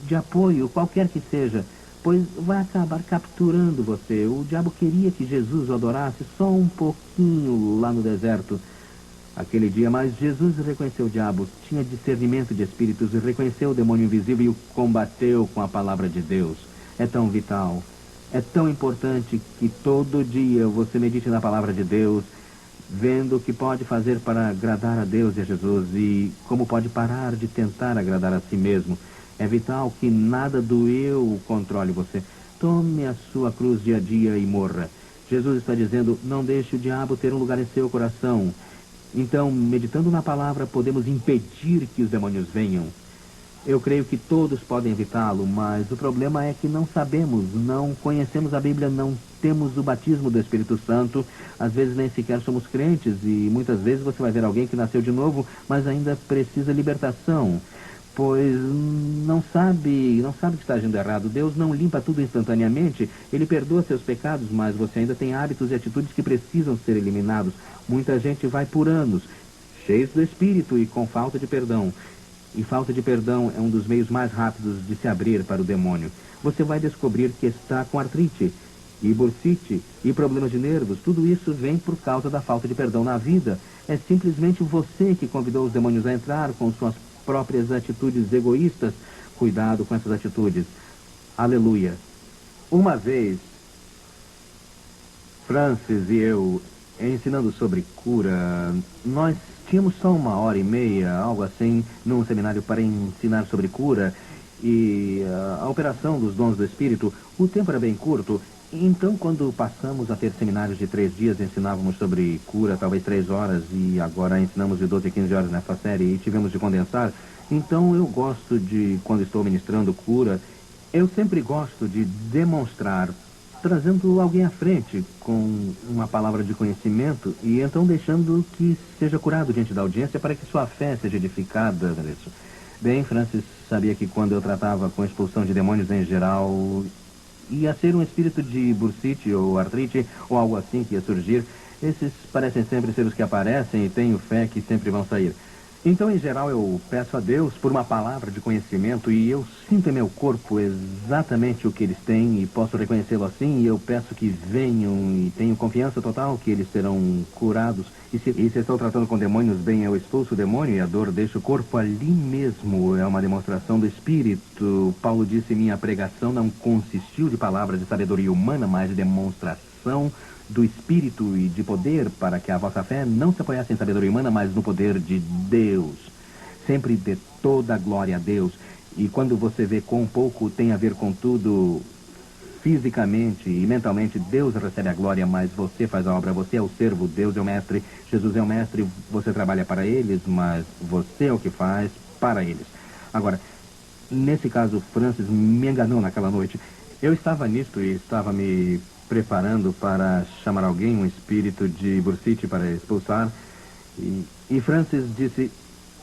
de apoio, qualquer que seja, pois vai acabar capturando você. O diabo queria que Jesus o adorasse só um pouquinho lá no deserto aquele dia, mas Jesus reconheceu o diabo, tinha discernimento de espíritos, reconheceu o demônio invisível e o combateu com a palavra de Deus. É tão vital, é tão importante que todo dia você medite na palavra de Deus, vendo o que pode fazer para agradar a Deus e a Jesus, e como pode parar de tentar agradar a si mesmo. É vital que nada do eu controle você. Tome a sua cruz dia a dia e morra. Jesus está dizendo: não deixe o diabo ter um lugar em seu coração. Então, meditando na palavra, podemos impedir que os demônios venham. Eu creio que todos podem evitá-lo, mas o problema é que não sabemos, não conhecemos a Bíblia, não temos o batismo do Espírito Santo, às vezes nem sequer somos crentes, e muitas vezes você vai ver alguém que nasceu de novo, mas ainda precisa libertação, pois não sabe que está agindo errado. Deus não limpa tudo instantaneamente, Ele perdoa seus pecados, mas você ainda tem hábitos e atitudes que precisam ser eliminados. Muita gente vai por anos, cheios do Espírito e com falta de perdão. E falta de perdão é um dos meios mais rápidos de se abrir para o demônio. Você vai descobrir que está com artrite, e bursite, e problemas de nervos. Tudo isso vem por causa da falta de perdão na vida. É simplesmente você que convidou os demônios a entrar com suas próprias atitudes egoístas. Cuidado com essas atitudes. Aleluia. Uma vez, Francis e eu, ensinando sobre cura, nós tínhamos só 1h30, algo assim, num seminário para ensinar sobre cura e a operação dos dons do Espírito. O tempo era bem curto, então quando passamos a ter seminários de 3 dias, ensinávamos sobre cura, talvez 3 horas, e agora ensinamos de 12 a 15 horas nessa série, e tivemos de condensar. Então eu gosto de, quando estou ministrando cura, eu sempre gosto de demonstrar, trazendo alguém à frente com uma palavra de conhecimento e então deixando que seja curado diante da audiência para que sua fé seja edificada nisso. Bem, Francis sabia que quando eu tratava com expulsão de demônios em geral, ia ser um espírito de bursite ou artrite ou algo assim que ia surgir. Esses parecem sempre ser os que aparecem e tenho fé que sempre vão sair. Então, em geral, eu peço a Deus por uma palavra de conhecimento e eu sinto em meu corpo exatamente o que eles têm e posso reconhecê-lo assim, e eu peço que venham e tenho confiança total que eles serão curados. E se estou tratando com demônios, bem, eu expulso o demônio e a dor deixa o corpo ali mesmo. É uma demonstração do Espírito. Paulo disse, minha pregação não consistiu de palavras de sabedoria humana, mas de demonstração do Espírito e de poder, para que a vossa fé não se apoiasse em sabedoria humana, mas no poder de Deus. Sempre dê toda a glória a Deus. E quando você vê quão pouco tem a ver com tudo, fisicamente e mentalmente, Deus recebe a glória, mas você faz a obra, você é o servo, Deus é o mestre, Jesus é o mestre, você trabalha para eles, mas você é o que faz para eles. Agora, nesse caso, Francis me enganou naquela noite. Eu estava nisto e estava me preparando para chamar alguém, um espírito de bursite para expulsar. E Francis disse,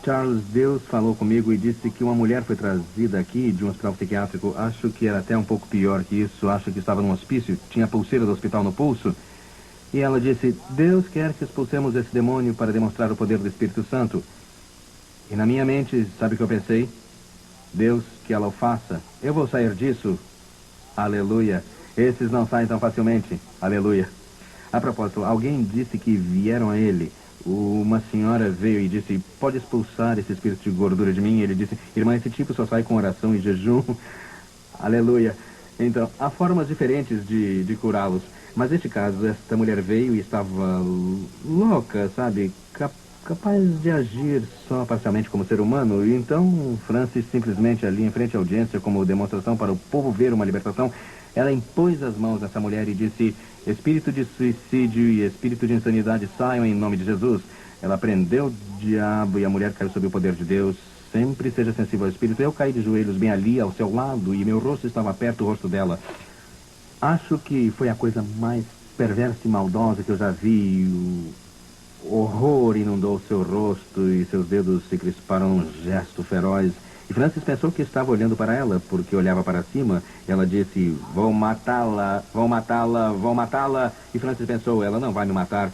Charles, Deus falou comigo e disse que uma mulher foi trazida aqui de um hospital psiquiátrico. Acho que era até um pouco pior que isso. Acho que estava num hospício, tinha a pulseira do hospital no pulso. E ela disse, Deus quer que expulsemos esse demônio para demonstrar o poder do Espírito Santo. E na minha mente, sabe o que eu pensei? Deus, que ela o faça. Eu vou sair disso. Aleluia. Esses não saem tão facilmente. Aleluia. A propósito, alguém disse que vieram a ele. Uma senhora veio e disse, pode expulsar esse espírito de gordura de mim? Ele disse, irmã, esse tipo só sai com oração e jejum. Aleluia. Então, há formas diferentes de curá-los. Mas neste caso, esta mulher veio e estava louca, sabe? Capaz de agir só parcialmente como ser humano. E então, Francis simplesmente ali em frente à audiência, como demonstração para o povo ver uma libertação, ela impôs as mãos nessa mulher e disse, espírito de suicídio e espírito de insanidade saiam em nome de Jesus. Ela prendeu o diabo e a mulher caiu sob o poder de Deus. Sempre seja sensível ao espírito. Eu caí de joelhos bem ali ao seu lado e meu rosto estava perto do rosto dela. Acho que foi a coisa mais perversa e maldosa que eu já vi. O horror inundou seu rosto e seus dedos se crisparam num gesto feroz. E Francis pensou que estava olhando para ela, porque olhava para cima. Ela disse, vou matá-la, vou matá-la, vou matá-la. E Francis pensou, ela não vai me matar.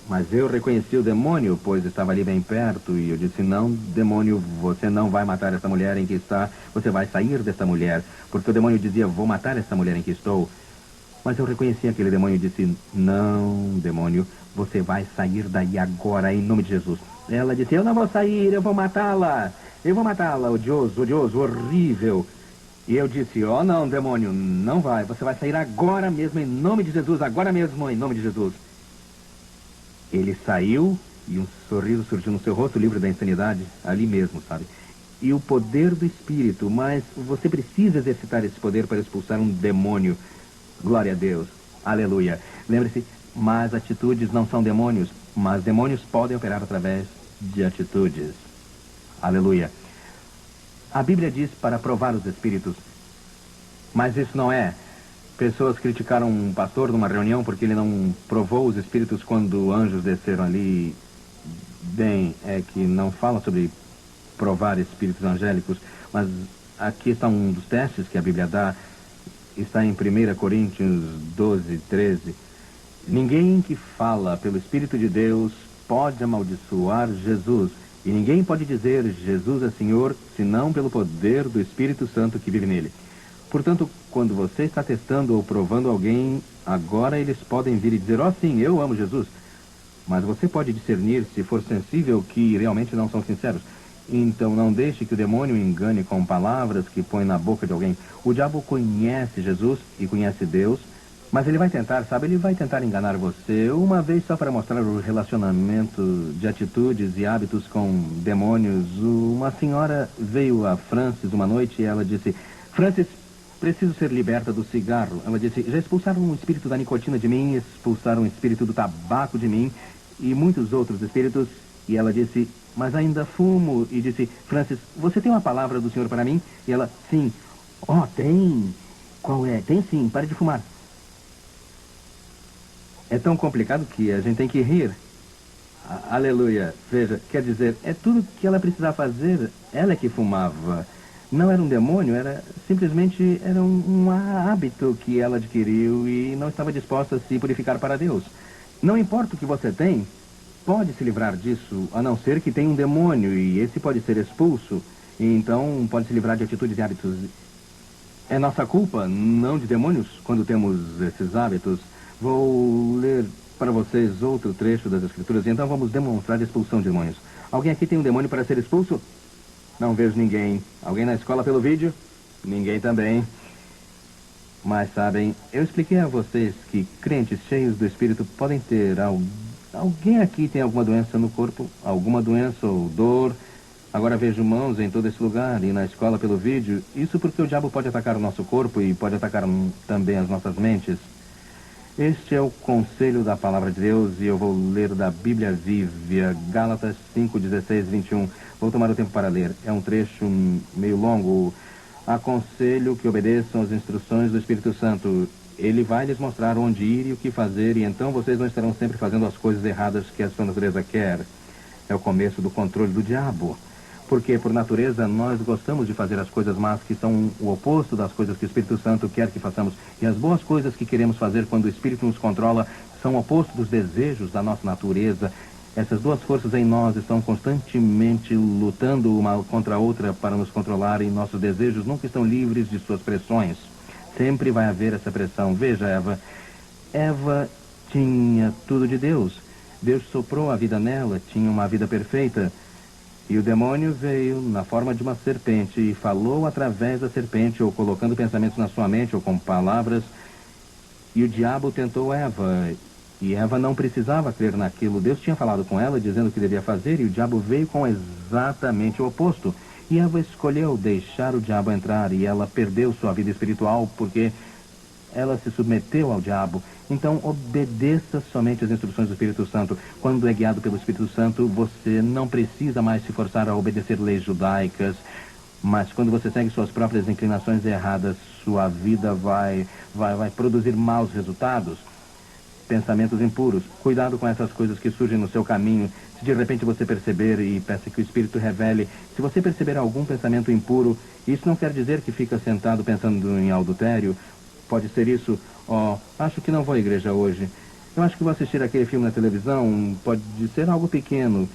Mas eu reconheci o demônio, pois estava ali bem perto. E eu disse, não, demônio, você não vai matar essa mulher em que está. Você vai sair dessa mulher. Porque o demônio dizia, vou matar essa mulher em que estou. Mas eu reconheci aquele demônio e disse, não, demônio, você vai sair daí agora, em nome de Jesus. Ela disse, eu não vou sair, eu vou matá-la. Eu vou matá-la, odioso, horrível. E eu disse, oh não, demônio, não vai. Você vai sair agora mesmo, em nome de Jesus, agora mesmo, em nome de Jesus. Ele saiu e um sorriso surgiu no seu rosto, livre da insanidade, ali mesmo, sabe? E o poder do Espírito, mas você precisa exercitar esse poder para expulsar um demônio. Glória a Deus, aleluia. Lembre-se, mas atitudes não são demônios, mas demônios podem operar através de atitudes. Aleluia. A Bíblia diz para provar os espíritos, mas isso não é. Pessoas criticaram um pastor numa reunião porque ele não provou os espíritos quando anjos desceram ali. Bem, é que não fala sobre provar espíritos angélicos, mas aqui está um dos testes que a Bíblia dá. Está em 1 Coríntios 12, 13. Ninguém que fala pelo Espírito de Deus pode amaldiçoar Jesus. E ninguém pode dizer Jesus é Senhor, senão pelo poder do Espírito Santo que vive nele. Portanto, quando você está testando ou provando alguém, agora eles podem vir e dizer, oh sim, eu amo Jesus. Mas você pode discernir, se for sensível, que realmente não são sinceros. Então não deixe que o demônio engane com palavras que põe na boca de alguém. O diabo conhece Jesus e conhece Deus, mas ele vai tentar, sabe? Ele vai tentar enganar você uma vez só para mostrar o relacionamento de atitudes e hábitos com demônios. Uma senhora veio a Francis uma noite e ela disse, Francis, preciso ser liberta do cigarro. Ela disse, já expulsaram o espírito da nicotina de mim, expulsaram o espírito do tabaco de mim e muitos outros espíritos. E ela disse, mas ainda fumo. E disse, Francis, você tem uma palavra do Senhor para mim? E ela, sim. Oh, tem. Qual é? Tem sim, pare de fumar. É tão complicado que a gente tem que rir. Aleluia. Veja, quer dizer, é tudo que ela precisava fazer. Ela é que fumava. Não era um demônio, era simplesmente um hábito que ela adquiriu e não estava disposta a se purificar para Deus. Não importa o que você tem, pode se livrar disso, a não ser que tenha um demônio, e esse pode ser expulso, e então pode se livrar de atitudes e hábitos. É nossa culpa, não de demônios, quando temos esses hábitos. Vou ler para vocês outro trecho das Escrituras, e então vamos demonstrar a expulsão de demônios. Alguém aqui tem um demônio para ser expulso? Não vejo ninguém. Alguém na escola pelo vídeo? Ninguém também. Mas sabem, eu expliquei a vocês que crentes cheios do Espírito podem ter alguém aqui tem alguma doença no corpo? Alguma doença ou dor? Agora vejo mãos em todo esse lugar e na escola pelo vídeo. Isso porque o diabo pode atacar o nosso corpo e pode atacar também as nossas mentes. Este é o conselho da palavra de Deus e eu vou ler da Bíblia Viva, Gálatas 5, 16, 21. Vou tomar o tempo para ler. É um trecho meio longo. Aconselho que obedeçam as instruções do Espírito Santo. Ele vai lhes mostrar onde ir e o que fazer, e então vocês não estarão sempre fazendo as coisas erradas que a sua natureza quer. É o começo do controle do diabo. Porque, por natureza, nós gostamos de fazer as coisas más que são o oposto das coisas que o Espírito Santo quer que façamos. E as boas coisas que queremos fazer quando o Espírito nos controla são o oposto dos desejos da nossa natureza. Essas duas forças em nós estão constantemente lutando uma contra a outra para nos controlar, e nossos desejos nunca estão livres de suas pressões. Sempre vai haver essa pressão. Veja, Eva. Eva tinha tudo de Deus. Deus soprou a vida nela, tinha uma vida perfeita. E o demônio veio na forma de uma serpente e falou através da serpente, ou colocando pensamentos na sua mente, ou com palavras. E o diabo tentou Eva. E Eva não precisava crer naquilo. Deus tinha falado com ela, dizendo o que devia fazer, e o diabo veio com exatamente o oposto. E Eva escolheu deixar o diabo entrar, e ela perdeu sua vida espiritual porque ela se submeteu ao diabo. Então, obedeça somente as instruções do Espírito Santo. Quando é guiado pelo Espírito Santo, você não precisa mais se forçar a obedecer leis judaicas. Mas quando você segue suas próprias inclinações erradas, sua vida vai produzir maus resultados. Pensamentos impuros. Cuidado com essas coisas que surgem no seu caminho. Se de repente você perceber, e peça que o Espírito revele, se você perceber algum pensamento impuro, isso não quer dizer que fica sentado pensando em adultério. Pode ser isso. Acho que não vou à igreja hoje. Eu acho que vou assistir aquele filme na televisão. Pode ser algo pequeno.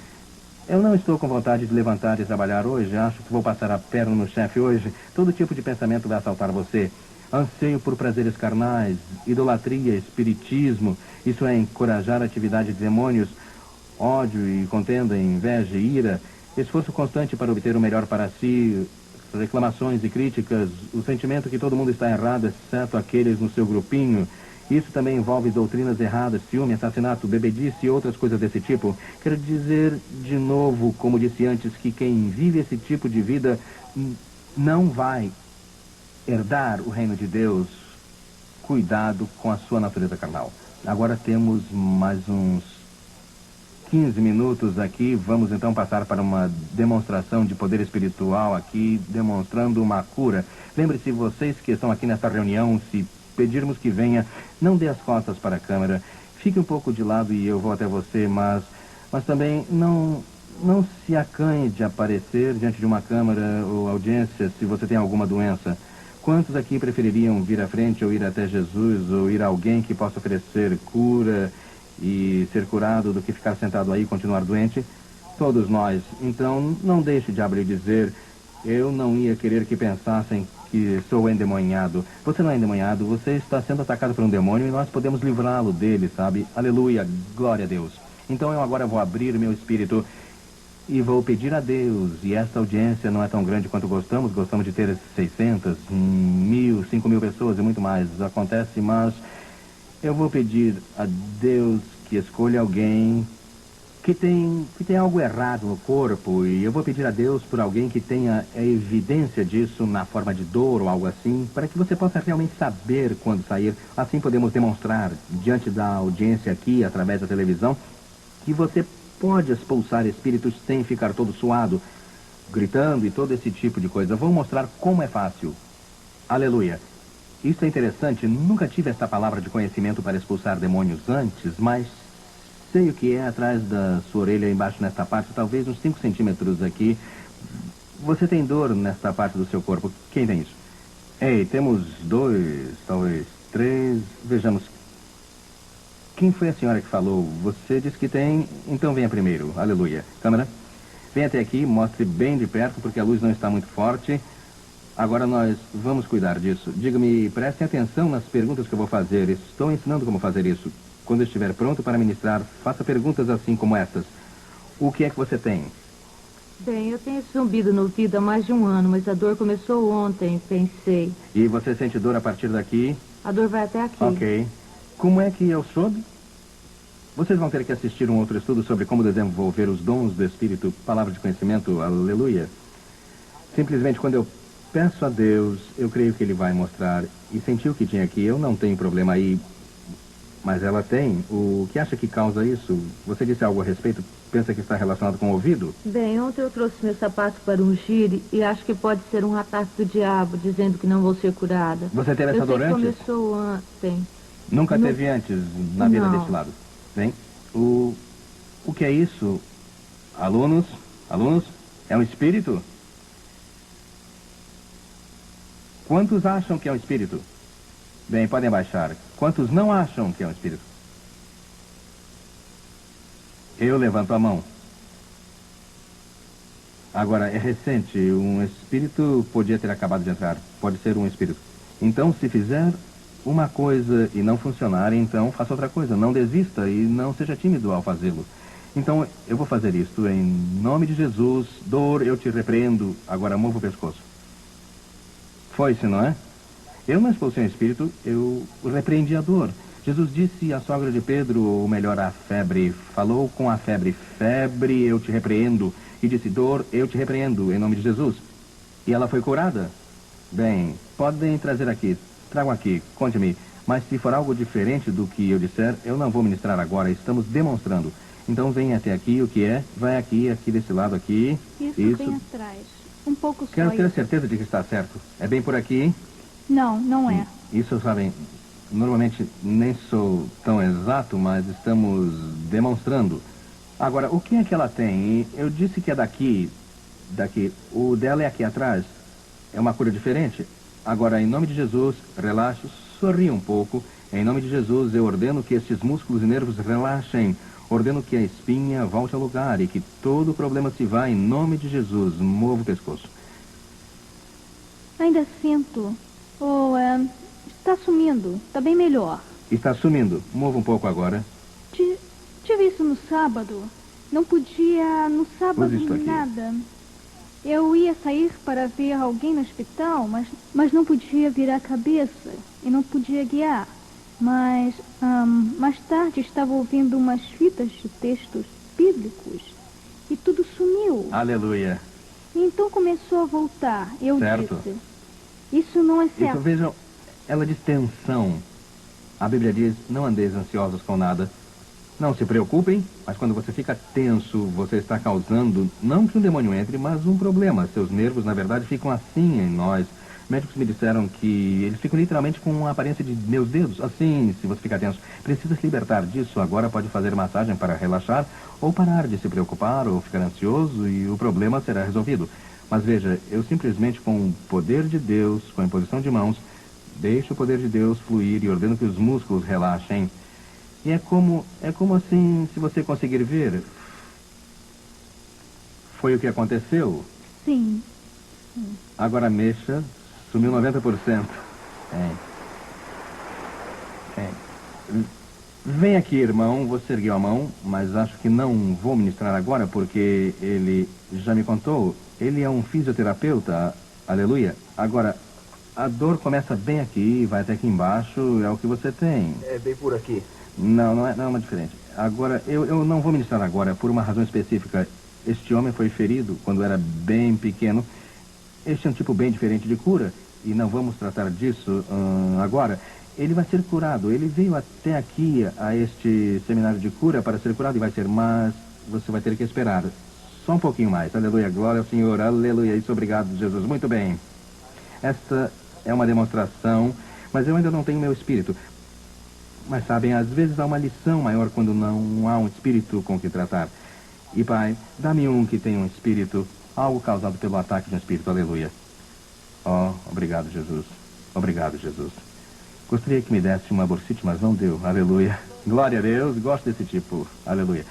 Eu não estou com vontade de levantar e trabalhar hoje. Acho que vou passar a perna no chefe hoje. Todo tipo de pensamento vai assaltar você. Anseio por prazeres carnais, idolatria, espiritismo. Isso é encorajar a atividade de demônios. Ódio e contenda, inveja e ira. Esforço constante para obter o melhor para si. Reclamações e críticas, o sentimento que todo mundo está errado, exceto aqueles no seu grupinho. Isso também envolve doutrinas erradas, ciúme, assassinato, bebedice e outras coisas desse tipo. Quero dizer de novo, como disse antes, que quem vive esse tipo de vida não vai herdar o reino de Deus. Cuidado com a sua natureza carnal. Agora temos mais uns 15 minutos aqui. Vamos então passar para uma demonstração de poder espiritual aqui, demonstrando uma cura. Lembre-se, vocês que estão aqui nesta reunião, se pedirmos que venha, não dê as costas para a câmera. Fique um pouco de lado e eu vou até você, mas também não se acanhe de aparecer diante de uma câmera ou audiência se você tem alguma doença. Quantos aqui prefeririam vir à frente ou ir até Jesus ou ir a alguém que possa oferecer cura e ser curado do que ficar sentado aí e continuar doente? Todos nós. Então, não deixe o diabo lhe dizer: eu não ia querer que pensassem que sou endemoniado. Você não é endemoniado, você está sendo atacado por um demônio e nós podemos livrá-lo dele, sabe? Aleluia, glória a Deus. Então eu agora vou abrir meu espírito e vou pedir a Deus, e esta audiência não é tão grande quanto gostamos de ter 600, 1.000, 5.000 pessoas e muito mais. Acontece, mas eu vou pedir a Deus que escolha alguém que tem algo errado no corpo, e eu vou pedir a Deus por alguém que tenha a evidência disso na forma de dor ou algo assim, para que você possa realmente saber quando sair. Assim podemos demonstrar diante da audiência aqui, através da televisão, que você pode expulsar espíritos sem ficar todo suado, gritando e todo esse tipo de coisa. Vou mostrar como é fácil. Aleluia. Isso é interessante. Nunca tive essa palavra de conhecimento para expulsar demônios antes, mas sei o que é atrás da sua orelha, embaixo nesta parte, talvez uns 5 centímetros aqui. Você tem dor nesta parte do seu corpo. Quem tem isso? Ei, temos 2, talvez 3. Vejamos. Quem foi a senhora que falou? Você disse que tem, então venha primeiro. Aleluia. Câmera, venha até aqui, mostre bem de perto, porque a luz não está muito forte. Agora nós vamos cuidar disso. Diga-me, prestem atenção nas perguntas que eu vou fazer. Estou ensinando como fazer isso. Quando estiver pronto para ministrar, faça perguntas assim como estas. O que é que você tem? Bem, eu tenho zumbido no ouvido há mais de um ano, mas a dor começou ontem, pensei. E você sente dor a partir daqui? A dor vai até aqui. Ok. Como é que eu soube? Vocês vão ter que assistir um outro estudo sobre como desenvolver os dons do Espírito, palavra de conhecimento, aleluia. Simplesmente quando eu peço a Deus, eu creio que Ele vai mostrar. E senti o que tinha aqui, eu não tenho problema aí, mas ela tem. O que acha que causa isso? Você disse algo a respeito? Pensa que está relacionado com o ouvido? Bem, ontem eu trouxe meu sapato para ungir e acho que pode ser um ataque do diabo, dizendo que não vou ser curada. Você teve essa dor antes? Começou ontem. Nunca teve antes na vida Não. desse lado? Bem, o que é isso? Alunos? É um espírito? Quantos acham que é um espírito? Bem, podem abaixar. Quantos não acham que é um espírito? Eu levanto a mão. Agora, é recente. Um espírito podia ter acabado de entrar. Pode ser um espírito. Então, se fizer uma coisa e não funcionar, então faça outra coisa. Não desista e não seja tímido ao fazê-lo. Então, eu vou fazer isto em nome de Jesus. Dor, eu te repreendo. Agora, mova o pescoço. Foi-se, não é? Eu não expulsei o espírito, eu repreendi a dor. Jesus disse à sogra de Pedro, ou melhor, à febre, falou com a febre, febre, eu te repreendo. E disse, dor, eu te repreendo, em nome de Jesus. E ela foi curada. Bem, podem trazer aqui, tragam aqui, conte-me. Mas se for algo diferente do que eu disser, eu não vou ministrar agora, estamos demonstrando. Então venha até aqui, o que é? Vai aqui, aqui desse lado, aqui. Isso bem atrás. Um pouco só. Quero ter certeza de que está certo. É bem por aqui? Não, não é. Isso, sabem, normalmente nem sou tão exato, mas estamos demonstrando. Agora, o que é que ela tem? Eu disse que é daqui. O dela é aqui atrás. É uma cura diferente. Agora, em nome de Jesus, relaxe, sorria um pouco. Em nome de Jesus, eu ordeno que estes músculos e nervos relaxem. Ordeno que a espinha volte ao lugar e que todo problema se vá em nome de Jesus. Mova o pescoço. Ainda sinto. Está sumindo. Está bem melhor. Está sumindo. Mova um pouco agora. Tive isso no sábado. Não podia, no sábado, nada. Eu ia sair para ver alguém no hospital, mas não podia virar a cabeça e não podia guiar. Mas, mais tarde, estava ouvindo umas fitas de textos bíblicos e tudo sumiu. Aleluia. E então começou a voltar. Eu certo. disse, isso não é certo. Isso, vejam, ela diz tensão. A Bíblia diz, não andeis ansiosos com nada. Não se preocupem, mas quando você fica tenso, você está causando, não que um demônio entre, mas um problema. Seus nervos, na verdade, ficam assim em nós. Médicos me disseram que eles ficam literalmente com a aparência de meus dedos. Assim, se você ficar tenso. Precisa se libertar disso. Agora pode fazer massagem para relaxar ou parar de se preocupar ou ficar ansioso e o problema será resolvido. Mas veja, eu simplesmente com o poder de Deus, com a imposição de mãos, deixo o poder de Deus fluir e ordeno que os músculos relaxem. E é como assim, se você conseguir ver. Foi o que aconteceu? Sim. Agora mexa. Sumiu 90%. Vem aqui, irmão. Você ergueu a mão, mas acho que não vou ministrar agora, porque ele já me contou. Ele é um fisioterapeuta, aleluia. Agora, a dor começa bem aqui, vai até aqui embaixo, é o que você tem. É bem por aqui. Não é uma diferente. Agora, eu não vou ministrar agora, por uma razão específica. Este homem foi ferido quando era bem pequeno. Este é um tipo bem diferente de cura, e não vamos tratar disso agora. Ele vai ser curado. Ele veio até aqui, a este seminário de cura, para ser curado e vai ser, mas você vai ter que esperar só um pouquinho mais. Aleluia, glória ao Senhor, aleluia, isso, obrigado, Jesus. Muito bem. Esta é uma demonstração, mas eu ainda não tenho meu espírito. Mas sabem, às vezes há uma lição maior quando não há um espírito com que tratar. E Pai, dá-me um que tenha um espírito, algo causado pelo ataque de um espírito, aleluia. Oh, obrigado, Jesus. Obrigado, Jesus. Gostaria que me desse uma bursite, mas não deu. Aleluia. Glória a Deus. Gosto desse tipo. Aleluia.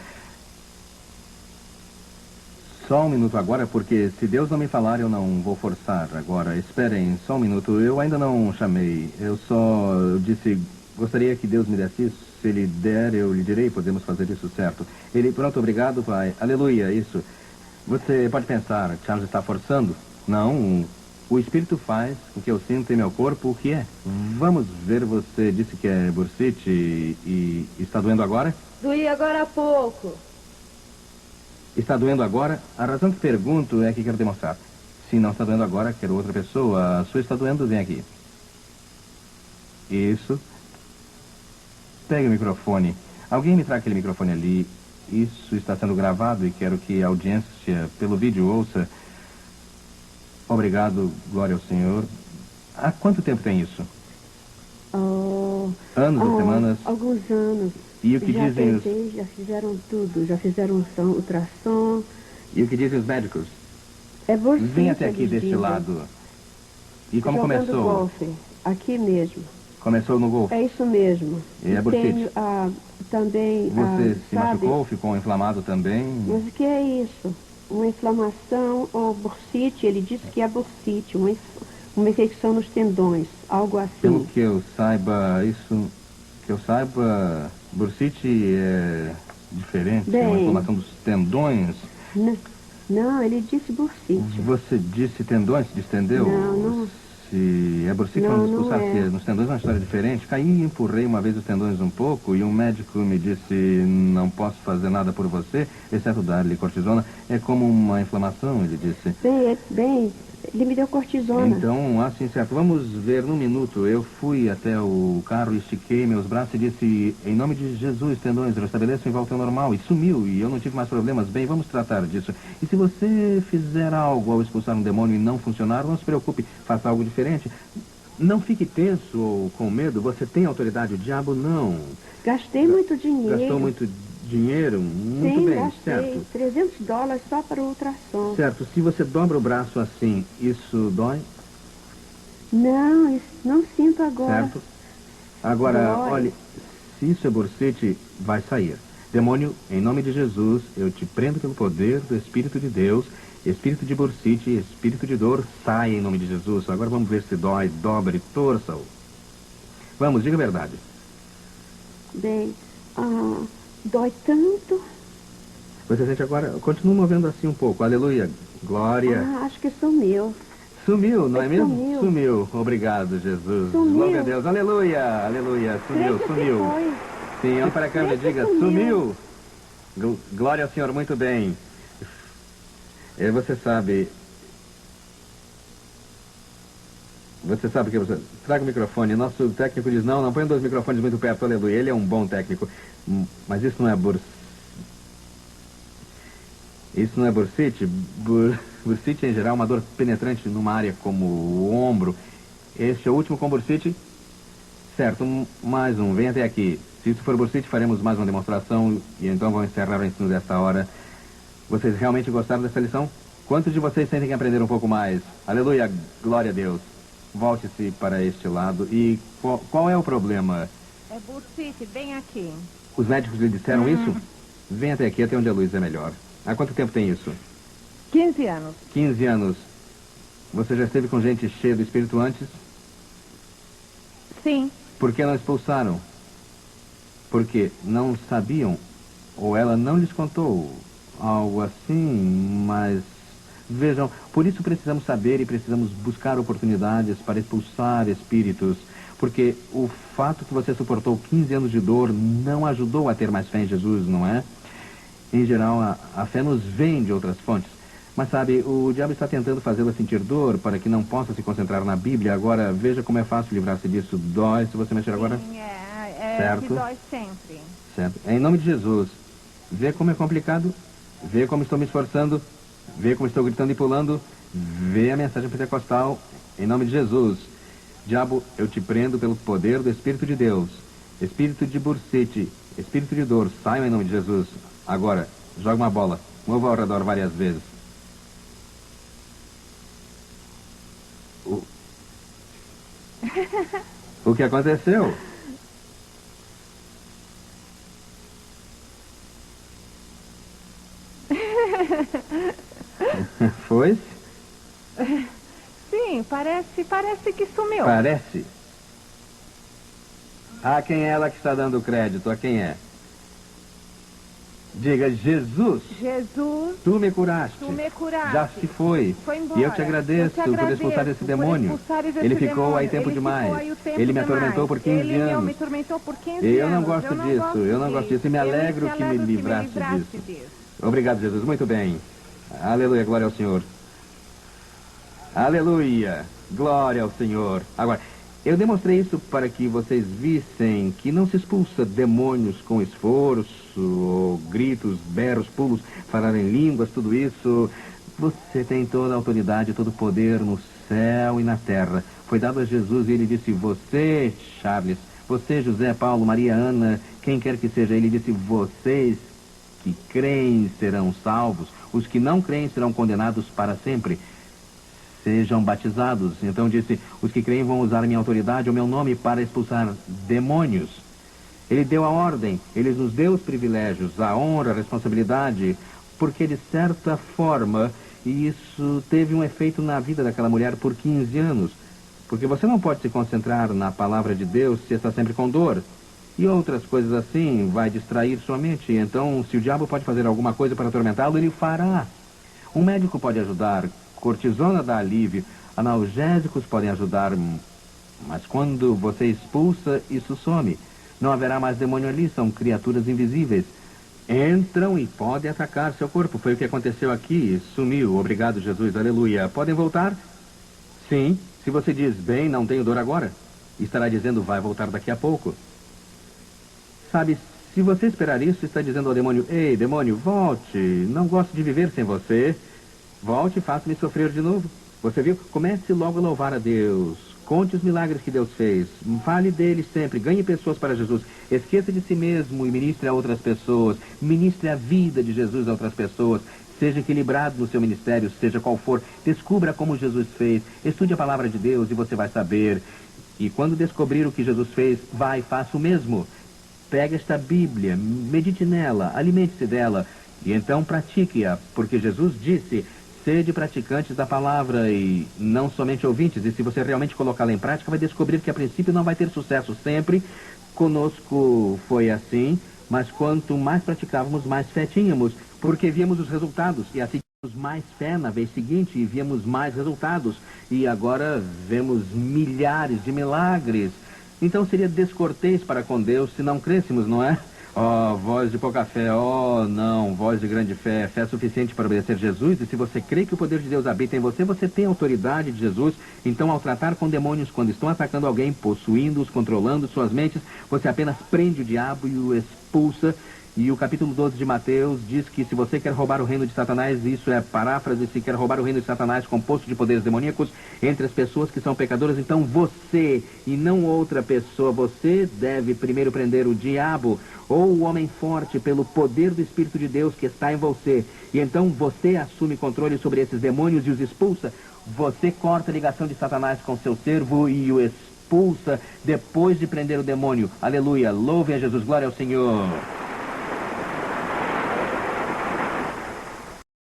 Só um minuto agora, porque se Deus não me falar, eu não vou forçar agora. Esperem, só um minuto. Eu ainda não chamei. Eu só disse, gostaria que Deus me desse isso. Se Ele der, eu lhe direi, podemos fazer isso certo. Ele, pronto, obrigado, pai. Aleluia, isso. Você pode pensar, Charles está forçando? Não, o Espírito faz o que eu sinto em meu corpo, o que é. Vamos ver, você disse que é bursite e está doendo agora? Doí agora há pouco. Está doendo agora? A razão que pergunto é que quero demonstrar. Se não está doendo agora, quero outra pessoa. A sua está doendo, vem aqui. Isso. Pegue o microfone. Alguém me traga aquele microfone ali. Isso está sendo gravado e quero que a audiência, pelo vídeo, ouça. Obrigado, glória ao Senhor. Há quanto tempo tem isso? Anos ou semanas? Alguns anos. E o que já dizem tentei, já fizeram tudo. Já fizeram ultrassom. E o que dizem os médicos? É bursite. Vem até aqui eles deste dizem. lado. E como Jogando começou? golfe, aqui mesmo. Começou no golfe. É isso mesmo. E é bursite. Tenho também, Você se sabe, machucou, ficou inflamado também? mas o que é isso? Uma inflamação ou bursite, ele disse que é bursite, uma infecção nos tendões, algo assim. Pelo que eu saiba, bursite é diferente, é uma Bem. inflamação dos tendões. Não, ele disse bursite. Você disse tendões, se distendeu? Não. Se é bursite, Não, vamos não expulsar. é. Se nos tendões é uma história diferente. Caí e empurrei uma vez os tendões um pouco e um médico me disse, não posso fazer nada por você, exceto dar-lhe cortisona. É como uma inflamação, ele disse. Bem, ele me deu cortisona. Então, assim, certo. Vamos ver num minuto. Eu fui até o carro, estiquei meus braços e disse, em nome de Jesus, tendões, restabeleçam em volta ao normal. E sumiu, e eu não tive mais problemas. Bem, vamos tratar disso. E se você fizer algo ao expulsar um demônio e não funcionar, não se preocupe, faça algo diferente. Não fique tenso ou com medo. Você tem autoridade, o diabo não. Gastei muito dinheiro. Gastou muito dinheiro? Muito Sim, bem, gastei certo. $300 só para o ultrassom. Certo, se você dobra o braço assim, isso dói? Não, isso não sinto agora. Certo? Agora, Dói. olhe, se isso é bursite, vai sair. Demônio, em nome de Jesus, eu te prendo pelo poder do Espírito de Deus. Espírito de bursite, espírito de dor, saia em nome de Jesus. Agora vamos ver se dói, dobre, torça-o. Vamos, diga a verdade. Bem, dói tanto. Você sente agora, continua movendo assim um pouco. Aleluia, glória. Acho que sumiu. Sumiu, não é mesmo? Sumiu. Sumiu. Obrigado, Jesus. Sumiu. Glória a Deus. Aleluia, aleluia. Sumiu, Creio que sumiu. foi. Sim, olha para a câmera e Creio que diga, sumiu. sumiu. Glória ao Senhor, muito bem. Você sabe que você... Traga o microfone. Nosso técnico diz, não põe 2 microfones muito perto, aleluia. Ele é um bom técnico. Mas isso não é Isso não é bursite. Bursite, em geral, é uma dor penetrante numa área como o ombro. Este é o último com bursite? Certo, mais um. Vem até aqui. Se isso for bursite, faremos mais uma demonstração e então vamos encerrar o ensino desta hora. Vocês realmente gostaram dessa lição? Quantos de vocês sentem que aprenderam um pouco mais? Aleluia, glória a Deus. Volte-se para este lado. E qual é o problema? É bursite, bem aqui. Os médicos lhe disseram isso? Vem até aqui, até onde a luz é melhor. Há quanto tempo tem isso? 15 anos. 15 anos. Você já esteve com gente cheia do Espírito antes? Sim. Por que não expulsaram? Porque não sabiam? Ou ela não lhes contou? Algo assim, mas... Vejam, por isso precisamos saber e precisamos buscar oportunidades para expulsar espíritos. Porque o fato que você suportou 15 anos de dor não ajudou a ter mais fé em Jesus, não é? Em geral, a fé nos vem de outras fontes. Mas sabe, o diabo está tentando fazê-la sentir dor para que não possa se concentrar na Bíblia. Agora, veja como é fácil livrar-se disso. Dói se você mexer agora? Sim, certo. que dói sempre. Certo. Em nome de Jesus. Vê como é complicado? Vê como estou me esforçando? Vê como estou gritando e pulando? Vê a mensagem pentecostal? Em nome de Jesus. Diabo, eu te prendo pelo poder do Espírito de Deus. Espírito de bursite, espírito de dor, saiam em nome de Jesus. Agora, joga uma bola. Mova ao redor várias vezes. O que aconteceu? Foi? Sim, parece que sumiu. Parece. A quem é ela que está dando crédito? A quem é? Diga, Jesus. Jesus, Tu me curaste. tu me curaste. Já se foi. Foi embora. E eu te agradeço por expulsar esse demônio. Ele ficou aí tempo demais. Ele me atormentou por 15 anos. Me atormentou por 15 Eu não anos. gosto disso. Eu não gosto disso. E me alegro que me livraste disso. Obrigado, Jesus. Muito bem. Aleluia, glória ao Senhor. Aleluia, glória ao Senhor. Agora, eu demonstrei isso para que vocês vissem que não se expulsa demônios com esforço, ou gritos, berros, pulos, falar em línguas, tudo isso. Você tem toda a autoridade, todo o poder no céu e na terra. Foi dado a Jesus e ele disse, você, Charles, você, José, Paulo, Maria, Ana, quem quer que seja, ele disse, vocês que creem serão salvos, os que não creem serão condenados para sempre. Sejam batizados. Então disse, os que creem vão usar a minha autoridade, o meu nome, para expulsar demônios. Ele deu a ordem, ele nos deu os privilégios, a honra, a responsabilidade, porque de certa forma, isso teve um efeito na vida daquela mulher por 15 anos. Porque você não pode se concentrar na palavra de Deus se está sempre com dor. E outras coisas assim vai distrair sua mente. Então, se o diabo pode fazer alguma coisa para atormentá-lo, ele fará. Um médico pode ajudar, cortisona dá alívio, analgésicos podem ajudar, mas quando você expulsa, isso some. Não haverá mais demônio ali, são criaturas invisíveis. Entram e podem atacar seu corpo. Foi o que aconteceu aqui, sumiu. Obrigado, Jesus, aleluia. Podem voltar? Sim. Se você diz, bem, não tenho dor agora, estará dizendo, vai voltar daqui a pouco. Sabe, se você esperar isso, está dizendo ao demônio, ei, demônio, volte, não gosto de viver sem você. Volte e faça-me sofrer de novo. Você viu? Comece logo a louvar a Deus. Conte os milagres que Deus fez. Fale dele sempre. Ganhe pessoas para Jesus. Esqueça de si mesmo e ministre a outras pessoas. Ministre a vida de Jesus a outras pessoas. Seja equilibrado no seu ministério, seja qual for. Descubra como Jesus fez. Estude a palavra de Deus e você vai saber. E quando descobrir o que Jesus fez, vai e faça o mesmo. Pegue esta Bíblia, medite nela, alimente-se dela. E então pratique-a, porque Jesus disse... Sede praticantes da palavra e não somente ouvintes. E se você realmente colocá-la em prática, vai descobrir que a princípio não vai ter sucesso sempre. Conosco foi assim, mas quanto mais praticávamos, mais fé tínhamos, porque víamos os resultados. E assim tínhamos mais fé na vez seguinte e víamos mais resultados. E agora vemos milhares de milagres. Então seria descortês para com Deus se não crêssemos, não é? Oh, voz de pouca fé, oh, não, voz de grande fé, fé suficiente para obedecer Jesus, e se você crê que o poder de Deus habita em você, você tem a autoridade de Jesus, então ao tratar com demônios, quando estão atacando alguém, possuindo-os, controlando suas mentes, você apenas prende o diabo e o expulsa. E o capítulo 12 de Mateus diz que se você quer roubar o reino de Satanás, isso é paráfrase, se quer roubar o reino de Satanás composto de poderes demoníacos entre as pessoas que são pecadoras, então você e não outra pessoa, você deve primeiro prender o diabo ou o homem forte pelo poder do Espírito de Deus que está em você. E então você assume controle sobre esses demônios e os expulsa. Você corta a ligação de Satanás com seu servo e o expulsa depois de prender o demônio. Aleluia, louve a Jesus, glória ao Senhor.